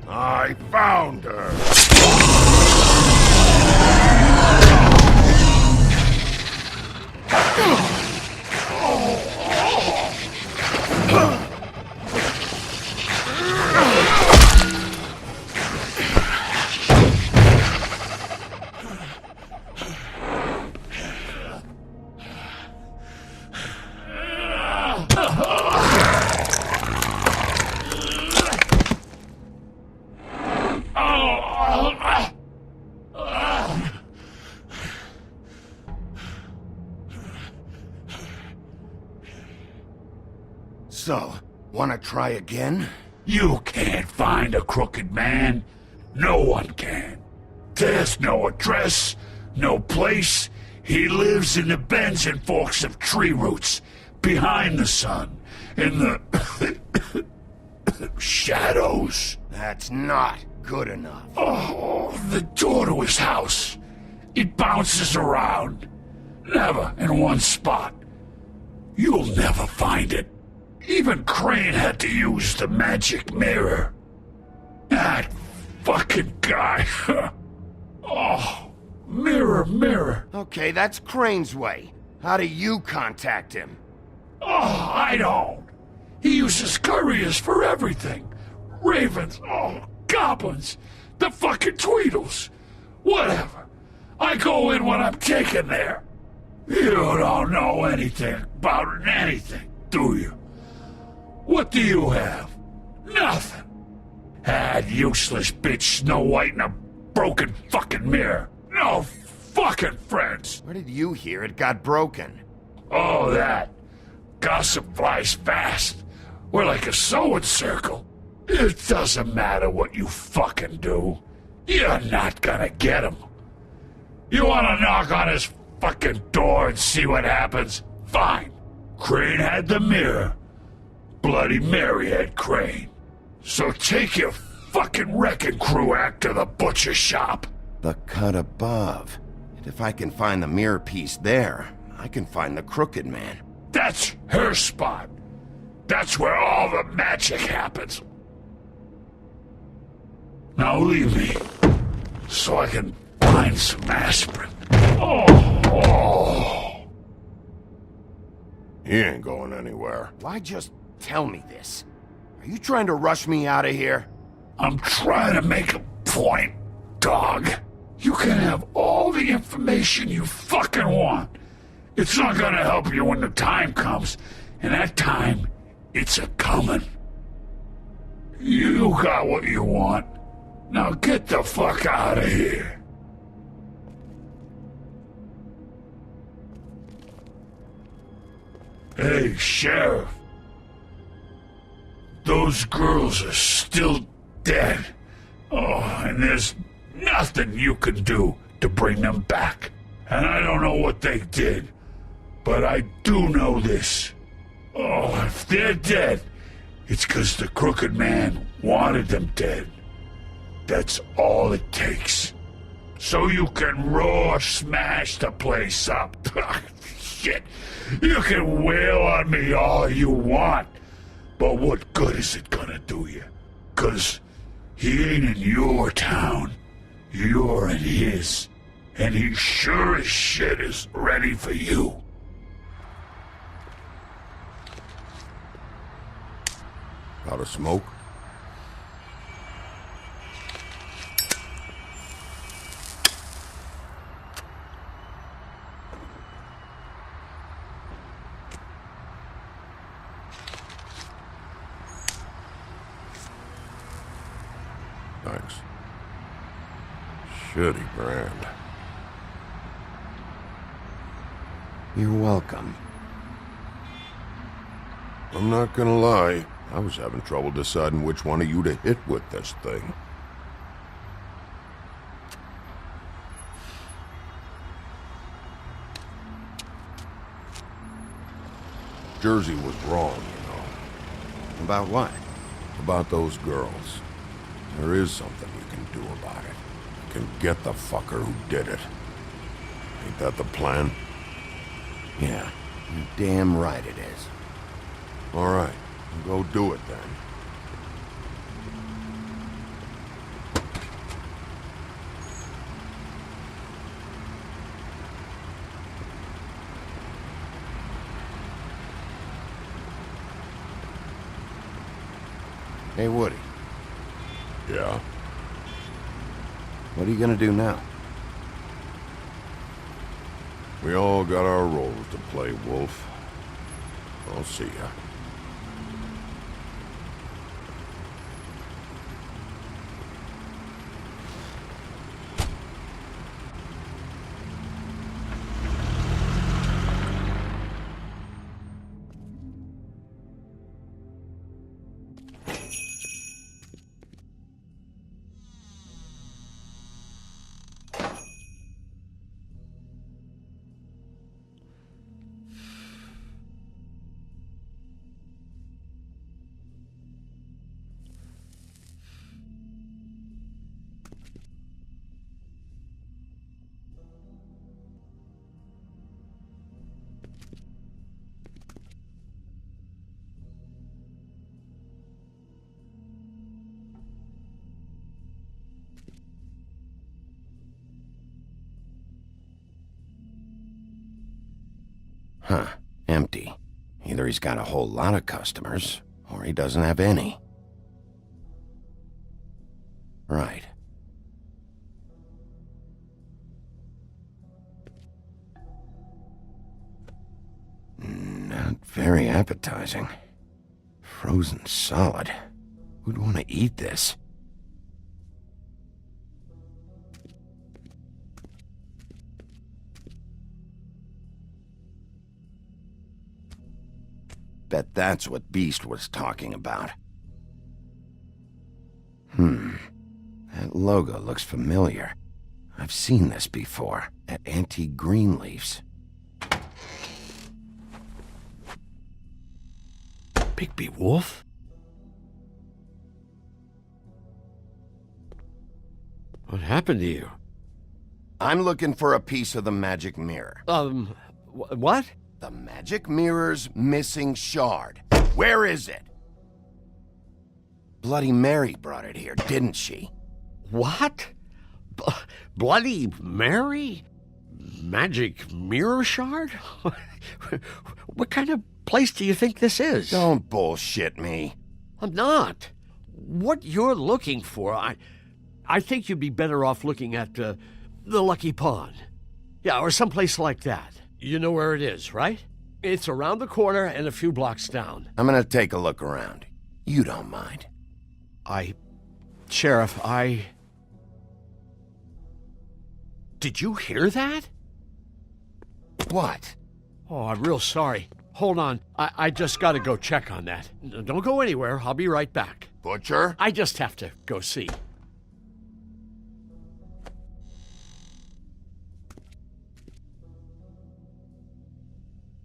I found her! So, wanna try again? You can't find a crooked man. No one can. There's no address, no place. He lives in the bends and forks of tree roots, behind the sun, in the shadows. That's not good enough. Oh, the door to his house. It bounces around. Never in one spot. You'll never find it. Even Crane had to use the magic mirror. That fucking guy. Oh, mirror, mirror. Okay, that's Crane's way. How do you contact him? Oh, I don't. He uses couriers for everything. Ravens, goblins, the fucking Tweedles. Whatever. I go in when I'm taken there. You don't know anything about anything, do you? What do you have? Nothing. That useless bitch Snow White and a broken fucking mirror. No fucking friends. Where did you hear it got broken? Oh, that. Gossip flies fast. We're like a sewing circle. It doesn't matter what you fucking do. You're not gonna get him. You wanna knock on his fucking door and see what happens? Fine. Crane had the mirror. Bloody Mary had Crane. So take your fucking wrecking crew act to the butcher shop. The cut above. And if I can find the mirror piece there, I can find the Crooked Man. That's her spot. That's where all the magic happens. Now leave me, so I can find some aspirin. Oh. He ain't going anywhere. Why just tell me this? Are you trying to rush me out of here? I'm trying to make a point, dog. You can have all the information you fucking want. It's not gonna help you when the time comes, and that time, it's a-comin'. You got what you want. Now get the fuck out of here. Hey, Sheriff. Those girls are still dead. Oh, and there's nothing you can do to bring them back. And I don't know what they did, but I do know this. Oh, if they're dead, it's 'cause the Crooked Man wanted them dead. That's all it takes. So you can roar smash the place up. Shit, you can wail on me all you want. But what good is it gonna do you? 'Cause he ain't in your town. You're in his. And he sure as shit is ready for you. Got a smoke? Thanks. Shitty brand. You're welcome. I'm not gonna lie. I was having trouble deciding which one of you to hit with this thing. Jersey was wrong, you know. About what? About those girls. There is something you can do about it. You can get the fucker who did it. Ain't that the plan? Yeah, you're damn right it is. All right, go do it then. Hey, Woody. Yeah? What are you gonna do now? We all got our roles to play, Wolf. I'll see ya. Huh. Empty. Either he's got a whole lot of customers, or he doesn't have any. Right. Not very appetizing. Frozen solid. Who'd want to eat this? Bet that's what Beast was talking about. That logo looks familiar. I've seen this before, at Antique Greenleaf's. Bigby Wolf? What happened to you? I'm looking for a piece of the magic mirror. What? The magic mirror's missing shard. Where is it? Bloody Mary brought it here, didn't she? What? Bloody Mary? Magic mirror shard? What kind of place do you think this is? Don't bullshit me. I'm not. What you're looking for, I think you'd be better off looking at the Lucky Pawn. Yeah, or someplace like that. You know where it is, right? It's around the corner and a few blocks down. I'm gonna take a look around. You don't mind. Sheriff, Did you hear that? What? Oh, I'm real sorry. Hold on. I just gotta go check on that. Don't go anywhere. I'll be right back. Butcher? I just have to go see.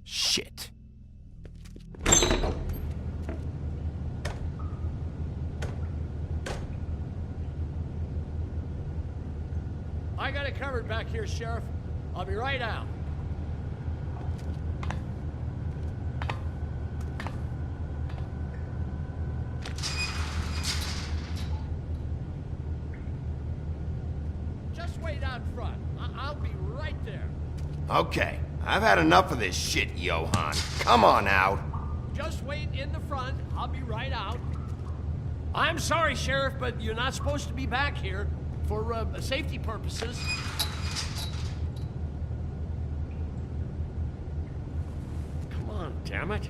Shit. I got it covered back here, Sheriff. I'll be right out. Just wait out front. I'll be right there. Okay, I've had enough of this shit, Johann. Come on out. Just wait in the front. I'll be right out. I'm sorry, Sheriff, but you're not supposed to be back here for safety purposes. Come on, damn it.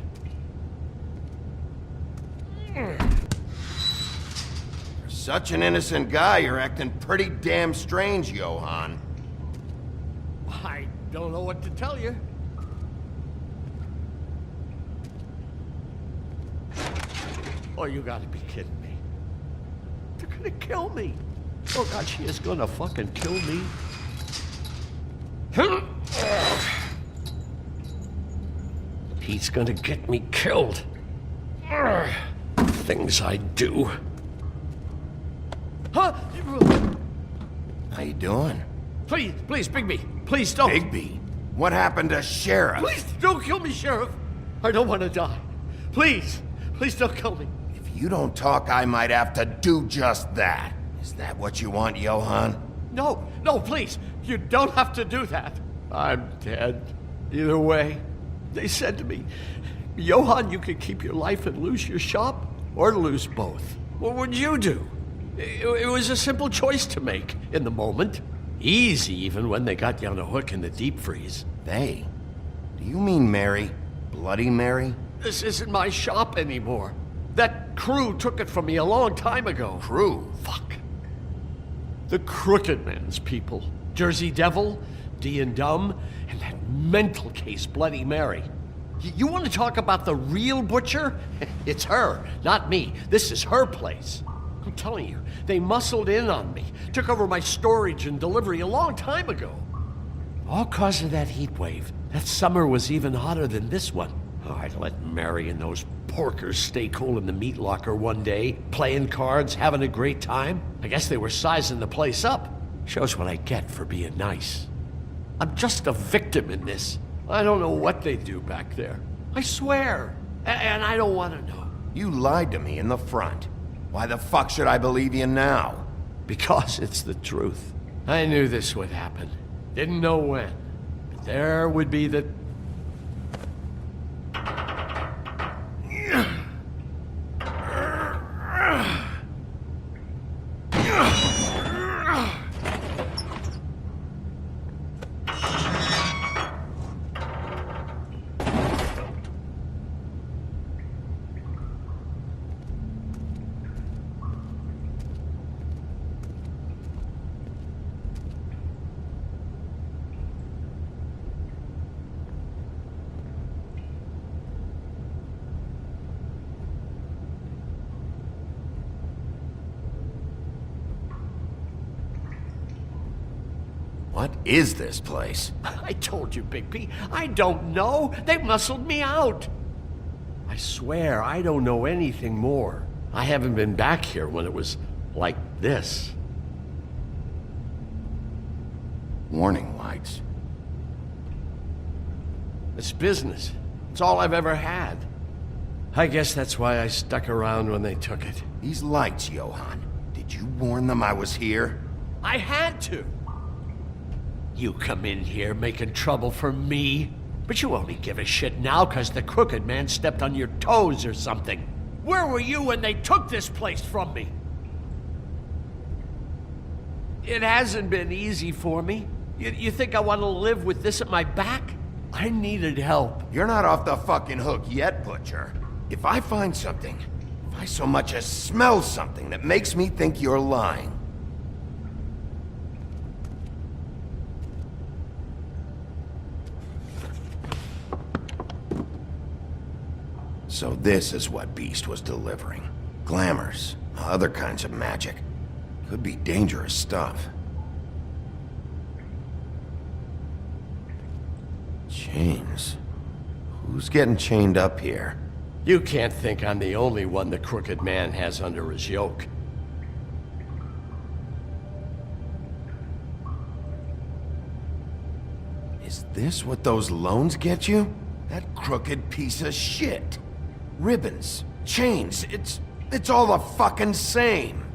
For such an innocent guy, you're acting pretty damn strange, Johann. I don't know what to tell you. Oh, you gotta be kidding me. They're gonna kill me. Oh God, she is gonna fucking kill me. He's gonna get me killed. Things I do. Huh? How you doing? Please, Bigby. Please don't. Bigby? What happened to Sheriff? Please don't kill me, Sheriff. I don't want to die. Please don't kill me. If you don't talk, I might have to do just that. Is that what you want, Johann? No, please. You don't have to do that. I'm dead. Either way. They said to me, Johann, you can keep your life and lose your shop, or lose both. What would you do? It was a simple choice to make in the moment. Easy, even when they got you on a hook in the deep freeze. They? Do you mean Mary? Bloody Mary? This isn't my shop anymore. That crew took it from me a long time ago. Crew? Fuck. The Crooked Man's people. Jersey Devil, D and Dumb, and that mental case, Bloody Mary. You want to talk about the real butcher? It's her, not me. This is her place. I'm telling you, they muscled in on me, took over my storage and delivery a long time ago. All cause of that heat wave. That summer was even hotter than this one. Oh, I'd let Mary and those porkers stay cool in the meat locker one day, playing cards, having a great time. I guess they were sizing the place up. Shows what I get for being nice. I'm just a victim in this. I don't know what they do back there. I swear. And I don't want to know. You lied to me in the front. Why the fuck should I believe you now? Because it's the truth. I knew this would happen. Didn't know when. But there would be the... What is this place? I told you, Bigby. I don't know. They muscled me out. I swear I don't know anything more. I haven't been back here when it was like this. Warning lights. It's business. It's all I've ever had. I guess that's why I stuck around when they took it. These lights, Johann. Did you warn them I was here? I had to. You come in here making trouble for me, but you only give a shit now because the Crooked Man stepped on your toes or something. Where were you when they took this place from me? It hasn't been easy for me. You think I want to live with this at my back? I needed help. You're not off the fucking hook yet, Butcher. If I find something, if I so much as smell something that makes me think you're lying, so this is what Beast was delivering. Glamours, other kinds of magic. Could be dangerous stuff. Chains. Who's getting chained up here? You can't think I'm the only one the Crooked Man has under his yoke. Is this what those loans get you? That crooked piece of shit. Ribbons, chains, it's all the fucking same.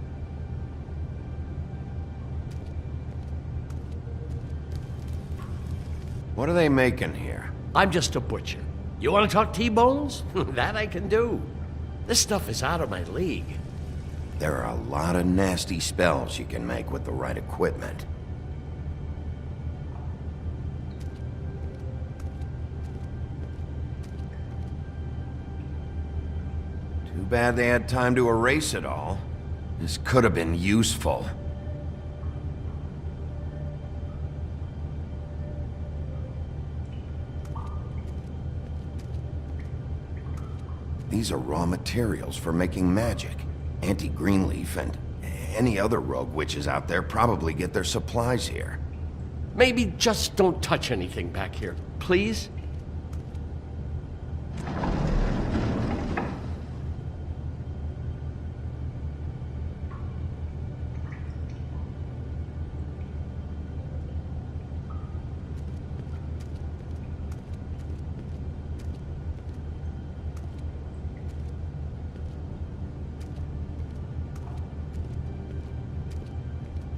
What are they making here? I'm just a butcher. You want to talk T-bones? That I can do. This stuff is out of my league. There are a lot of nasty spells you can make with the right equipment. Too bad they had time to erase it all. This could have been useful. These are raw materials for making magic. Auntie Greenleaf and any other rogue witches out there probably get their supplies here. Maybe just don't touch anything back here, please?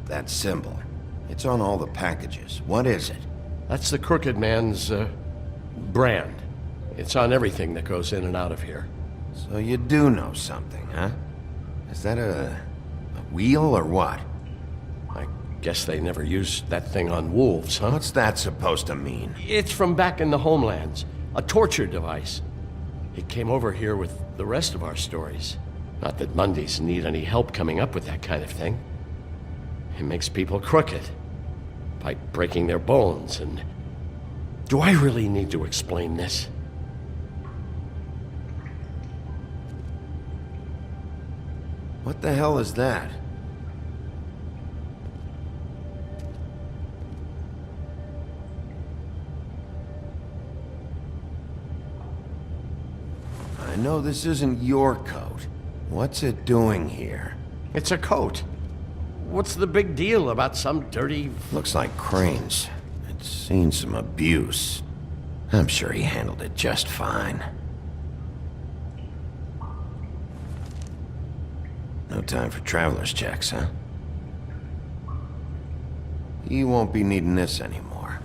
That symbol. It's on all the packages. What is it? That's the Crooked Man's, brand. It's on everything that goes in and out of here. So you do know something, huh? Is that a wheel or what? I guess they never used that thing on wolves, huh? What's that supposed to mean? It's from back in the homelands. A torture device. It came over here with the rest of our stories. Not that Mondays need any help coming up with that kind of thing. It makes people crooked. By breaking their bones and... Do I really need to explain this? What the hell is that? I know this isn't your coat. What's it doing here? It's a coat. What's the big deal about some dirty... Looks like Crane's. It's seen some abuse. I'm sure he handled it just fine. No time for traveler's checks, huh? You won't be needing this anymore.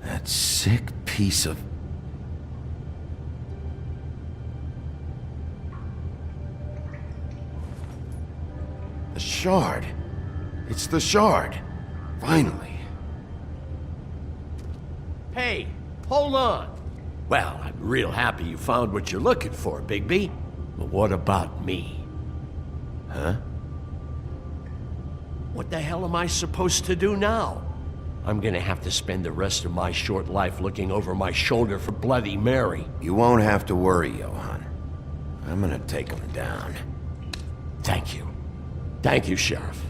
That sick piece of... The shard. It's the shard. Finally. Hey, hold on. Well, I'm real happy you found what you're looking for, Bigby. But what about me? Huh? What the hell am I supposed to do now? I'm gonna have to spend the rest of my short life looking over my shoulder for Bloody Mary. You won't have to worry, Johann. I'm gonna take him down. Thank you. Thank you, Sheriff.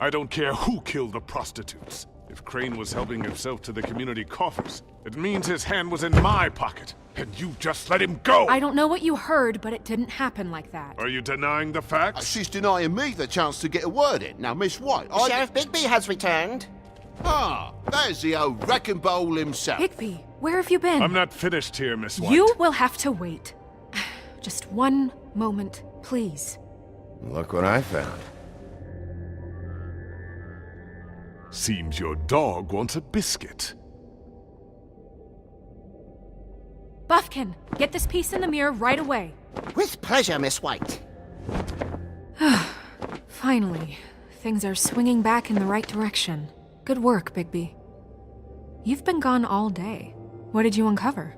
I don't care who killed the prostitutes. If Crane was helping himself to the community coffers, it means his hand was in my pocket, and you just let him go! I don't know what you heard, but it didn't happen like that. Are you denying the facts? She's denying me the chance to get a word in. Now, Miss White, Sheriff Bigby has returned. Ah, there's the old wrecking bowl himself. Bigby, where have you been? I'm not finished here, Miss White. You will have to wait. Just one moment, please. Look what I found. Seems your dog wants a biscuit. Buffkin, get this piece in the mirror right away. With pleasure, Miss White. Finally, things are swinging back in the right direction. Good work, Bigby. You've been gone all day. What did you uncover?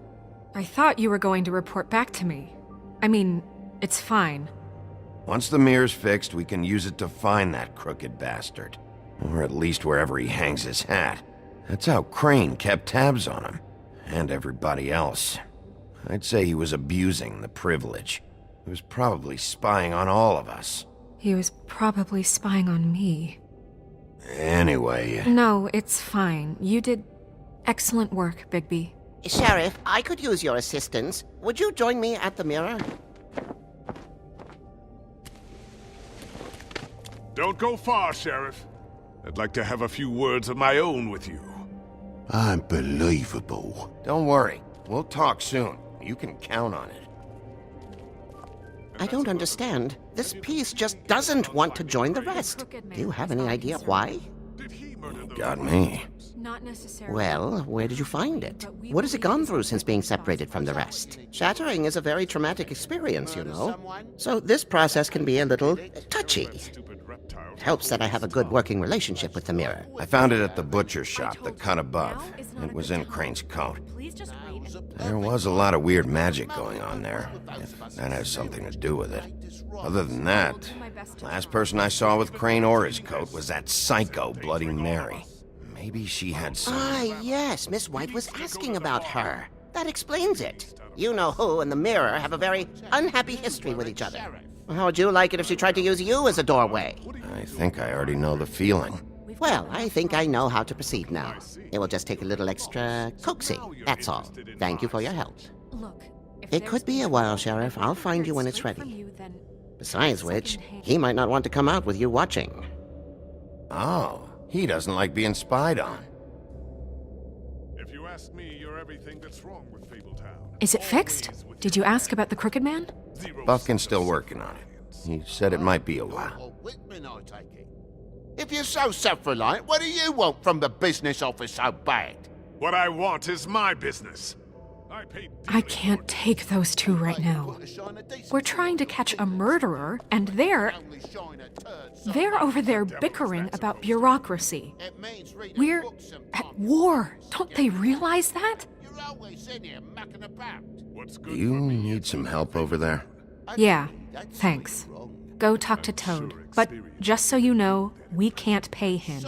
I thought you were going to report back to me. I mean, it's fine. Once the mirror's fixed, we can use it to find that crooked bastard. Or at least wherever he hangs his hat. That's how Crane kept tabs on him. And everybody else. I'd say he was abusing the privilege. He was probably spying on all of us. He was probably spying on me. Anyway... No, it's fine. You did excellent work, Bigby. Sheriff, I could use your assistance. Would you join me at the mirror? Don't go far, Sheriff. I'd like to have a few words of my own with you. Unbelievable. Don't worry. We'll talk soon. You can count on it. I don't understand. This piece just doesn't want to join the rest. Do you have any idea why? Got me. Not necessarily. Well, where did you find it? What has it gone through since being separated from the rest? Shattering is a very traumatic experience, you know. So this process can be a little touchy. It helps that I have a good working relationship with the mirror. I found it at the butcher shop, the cut above. It was in Crane's coat. There was a lot of weird magic going on there, if that has something to do with it. Other than that, last person I saw with Crane or his coat was that psycho Bloody Mary. Maybe she had some... Ah, yes, Miss White was asking about her. That explains it. You know who and the mirror have a very unhappy history with each other. How would you like it if she tried to use you as a doorway? I think I already know the feeling. Well, I think I know how to proceed now. It will just take a little extra coaxing, that's all. Thank you for your help. Look, It could be a while, Sheriff. I'll find you when it's ready. Besides which, he might not want to come out with you watching. Oh, he doesn't like being spied on. If you ask me, you're everything that's wrong with Fabletown. Is it fixed? Did you ask about the Crooked Man? Buffkin's still working on it. He said it might be a while. If you're so self-reliant, what do you want from the business office so bad? What I want is my business. I can't take those two right now. We're trying to catch a murderer, and they're over there bickering about bureaucracy. We're at war. Don't they realize that? Do you need some help over there? Yeah, thanks. Go talk to Toad. But just so you know, we can't pay him.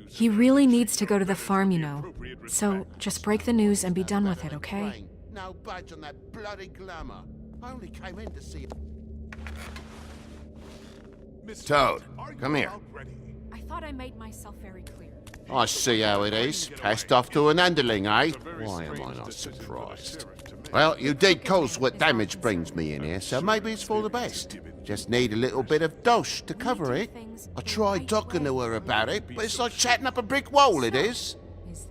He really needs to go to the farm, you know. So just break the news and be done with it, okay? No budge on that bloody glamour. I only came in to see. Toad, come here. I thought I made myself very clear. I see how it is. Passed off to an underling, eh? Why am I not surprised? Well, you did cause what damage brings me in here, so maybe it's for the best. Just need a little bit of dosh to cover it. I tried talking to her about it, but it's like chatting up a brick wall, it is.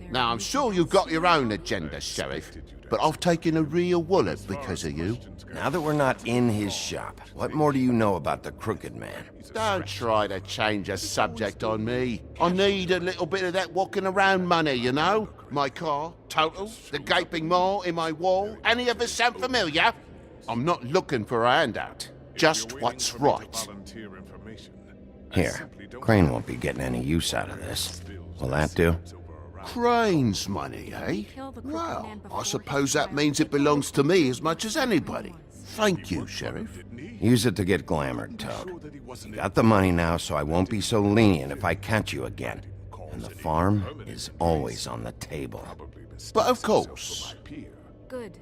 Now, I'm sure you've got your own agenda, Sheriff, but I've taken a real wallet because of you. Now that we're not in his shop, what more do you know about the Crooked Man? Don't try to change the subject on me. I need a little bit of that walking around money, you know? My car, total, the gaping maw in my wall. Any of us sound familiar? I'm not looking for a handout. Just what's right. Here, Crane won't be getting any use out of this. Will that do? Crane's money, eh? Well, I suppose that means it belongs to me as much as anybody. Thank you, Sheriff. Use it to get glamored, Toad. You got the money now, so I won't be so lenient if I catch you again. And the farm is always on the table. But of course. Good.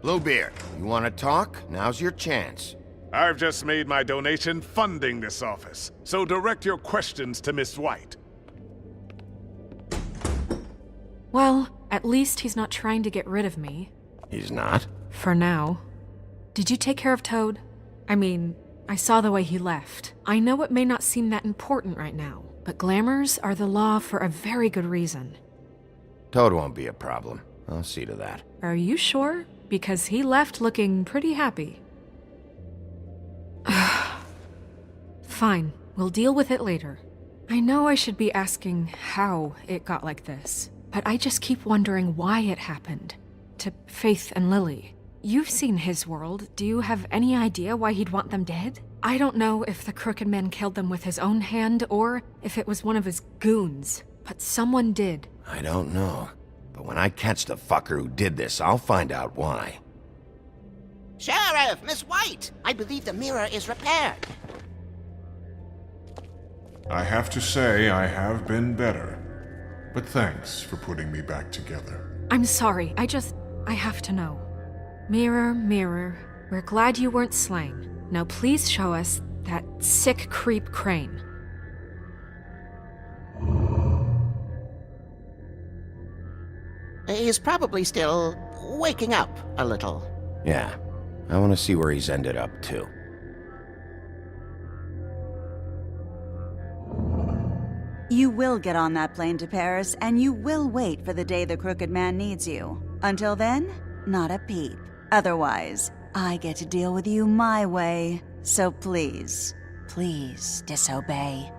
Bluebeard, you want to talk? Now's your chance. I've just made my donation funding this office, so direct your questions to Miss White. Well, at least he's not trying to get rid of me. He's not? For now. Did you take care of Toad? I mean, I saw the way he left. I know it may not seem that important right now, but glamours are the law for a very good reason. Toad won't be a problem. I'll see to that. Are you sure? Because he left looking pretty happy. Fine, we'll deal with it later. I know I should be asking how it got like this, but I just keep wondering why it happened. To Faith and Lily. You've seen his world. Do you have any idea why he'd want them dead? I don't know if the Crooked Man killed them with his own hand or if it was one of his goons, but someone did. I don't know. But when I catch the fucker who did this, I'll find out why. Sheriff, Miss White! I believe the mirror is repaired. I have to say I have been better. But thanks for putting me back together. I'm sorry, I have to know. Mirror, mirror, we're glad you weren't slain. Now please show us that sick creep Crane. He's probably still waking up a little. Yeah, I want to see where he's ended up, too. You will get on that plane to Paris, and you will wait for the day the Crooked Man needs you. Until then, not a peep. Otherwise, I get to deal with you my way. So please, please disobey.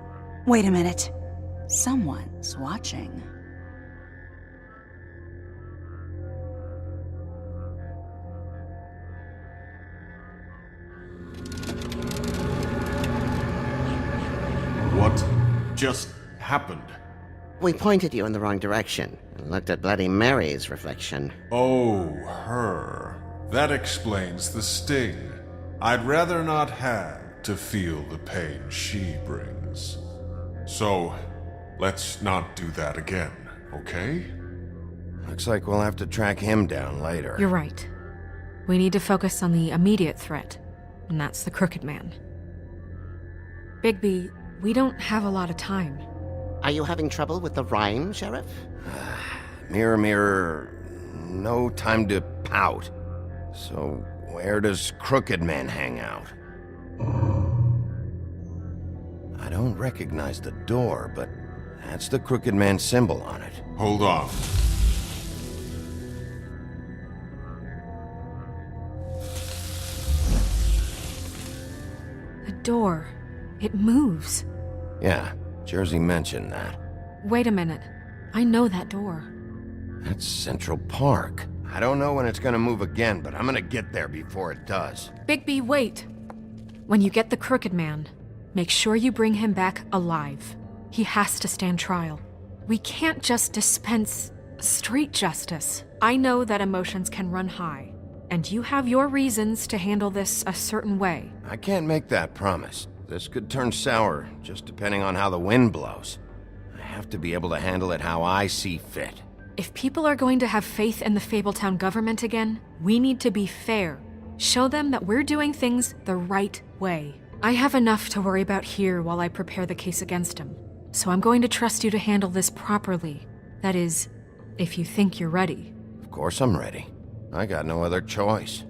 Wait a minute. Someone's watching. What just happened? We pointed you in the wrong direction and looked at Bloody Mary's reflection. Oh, her. That explains the sting. I'd rather not have to feel the pain she brings. So, let's not do that again, okay? Looks like we'll have to track him down later. You're right. We need to focus on the immediate threat, and that's the Crooked Man. Bigby, we don't have a lot of time. Are you having trouble with the rhyme, Sheriff? Mirror, mirror, no time to pout. So, where does Crooked Man hang out? I don't recognize the door, but that's the Crooked Man symbol on it. Hold on. The door. It moves. Yeah, Jersey mentioned that. Wait a minute. I know that door. That's Central Park. I don't know when it's gonna move again, but I'm gonna get there before it does. Bigby, wait! When you get the Crooked Man, make sure you bring him back alive. He has to stand trial. We can't just dispense street justice. I know that emotions can run high, and you have your reasons to handle this a certain way. I can't make that promise. This could turn sour, just depending on how the wind blows. I have to be able to handle it how I see fit. If people are going to have faith in the Fabletown government again, we need to be fair. Show them that we're doing things the right way. I have enough to worry about here while I prepare the case against him. So I'm going to trust you to handle this properly. That is, if you think you're ready. Of course I'm ready. I got no other choice.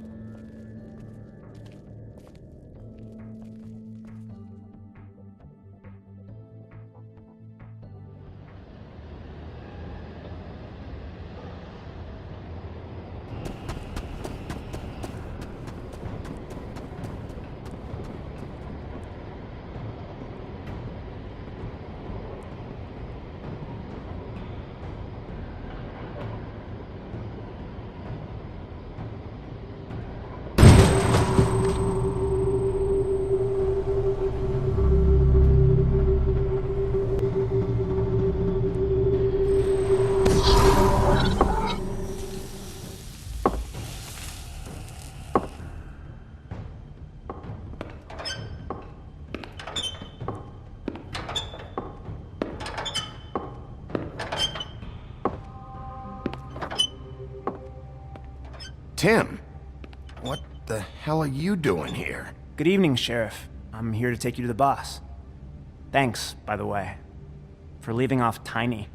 Tim, what the hell are you doing here? Good evening, Sheriff. I'm here to take you to the boss. Thanks, by the way, for leaving off Tiny.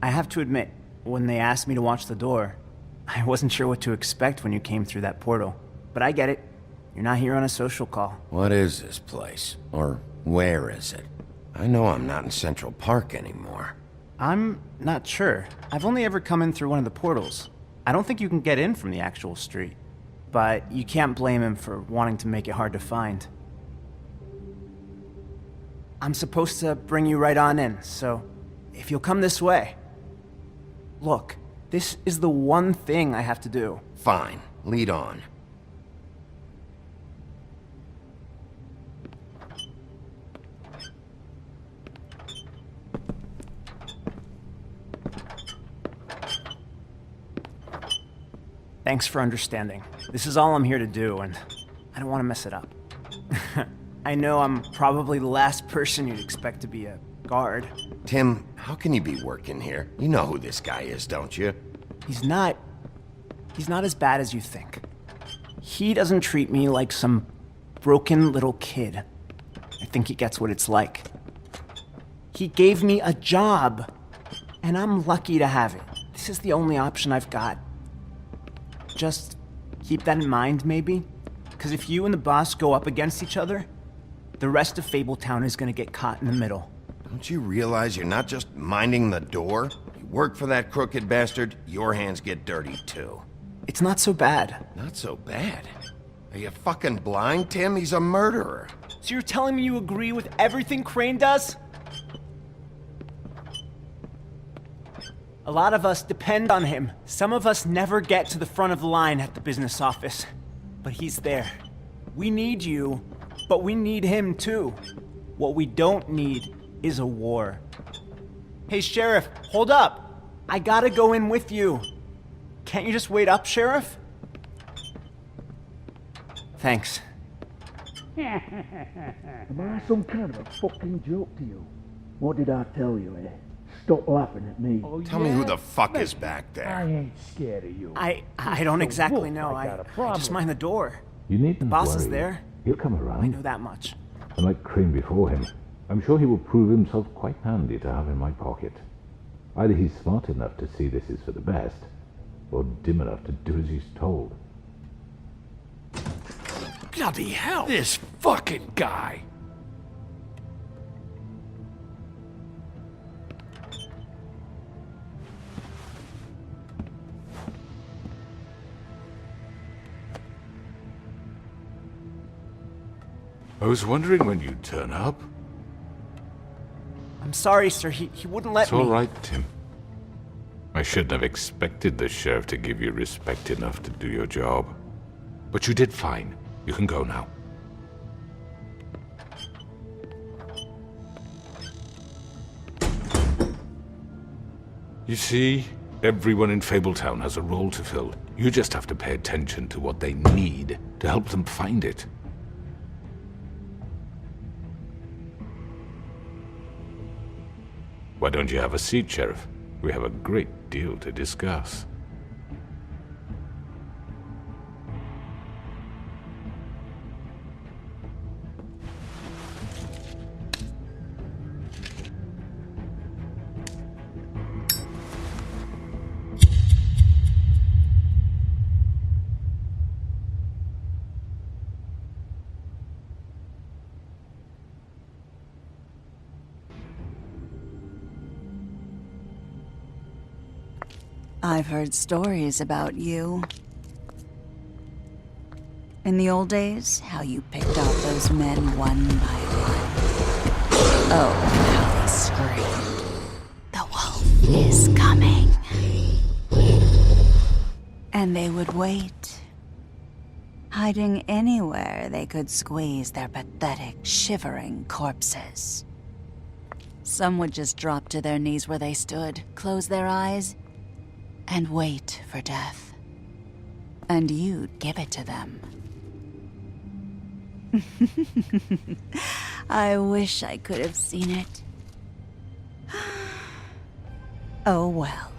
I have to admit, when they asked me to watch the door, I wasn't sure what to expect when you came through that portal. But I get it. You're not here on a social call. What is this place? Or where is it? I know I'm not in Central Park anymore. I'm not sure. I've only ever come in through one of the portals. I don't think you can get in from the actual street. But you can't blame him for wanting to make it hard to find. I'm supposed to bring you right on in, so if you'll come this way. Look, this is the one thing I have to do. Fine, lead on. Thanks for understanding. This is all I'm here to do, and I don't want to mess it up. I know I'm probably the last person you'd expect to be a guard. Tim, how can you be working here? You know who this guy is, don't you? He's not as bad as you think. He doesn't treat me like some broken little kid. I think he gets what it's like. He gave me a job, and I'm lucky to have it. This is the only option I've got. Just keep that in mind, maybe? Because if you and the boss go up against each other, the rest of Fabletown is gonna get caught in the middle. Don't you realize you're not just minding the door? You work for that crooked bastard, your hands get dirty too. It's not so bad. Not so bad? Are you fucking blind, Tim? He's a murderer. So you're telling me you agree with everything Crane does? A lot of us depend on him. Some of us never get to the front of the line at the business office. But he's there. We need you, but we need him too. What we don't need is a war. Hey, Sheriff, hold up. I gotta go in with you. Can't you just wait up, Sheriff? Thanks. Am I some kind of a fucking joke to you? What did I tell you, eh? Stop laughing at me. Tell me who the fuck is back there. I ain't scared of you. I don't exactly know. I just mind the door. You needn't The boss worry. is there. He'll come around. I know that much. And like Crane before him, I'm sure he will prove himself quite handy to have in my pocket. Either he's smart enough to see this is for the best, or dim enough to do as he's told. Bloody hell! This fucking guy! I was wondering when you'd turn up. I'm sorry, sir. He wouldn't let It's me. all right, Tim. I shouldn't have expected the sheriff to give you respect enough to do your job. But you did fine. You can go now. You see, everyone in Fabletown has a role to fill. You just have to pay attention to what they need to help them find it. Why don't you have a seat, Sheriff? We have a great deal to discuss. I've heard stories about you. In the old days, how you picked off those men one by one. Oh, how they screamed. The wolf is coming. And they would wait, hiding anywhere they could squeeze their pathetic, shivering corpses. Some would just drop to their knees where they stood, close their eyes, and wait for death. And you'd give it to them. I wish I could have seen it. Oh well.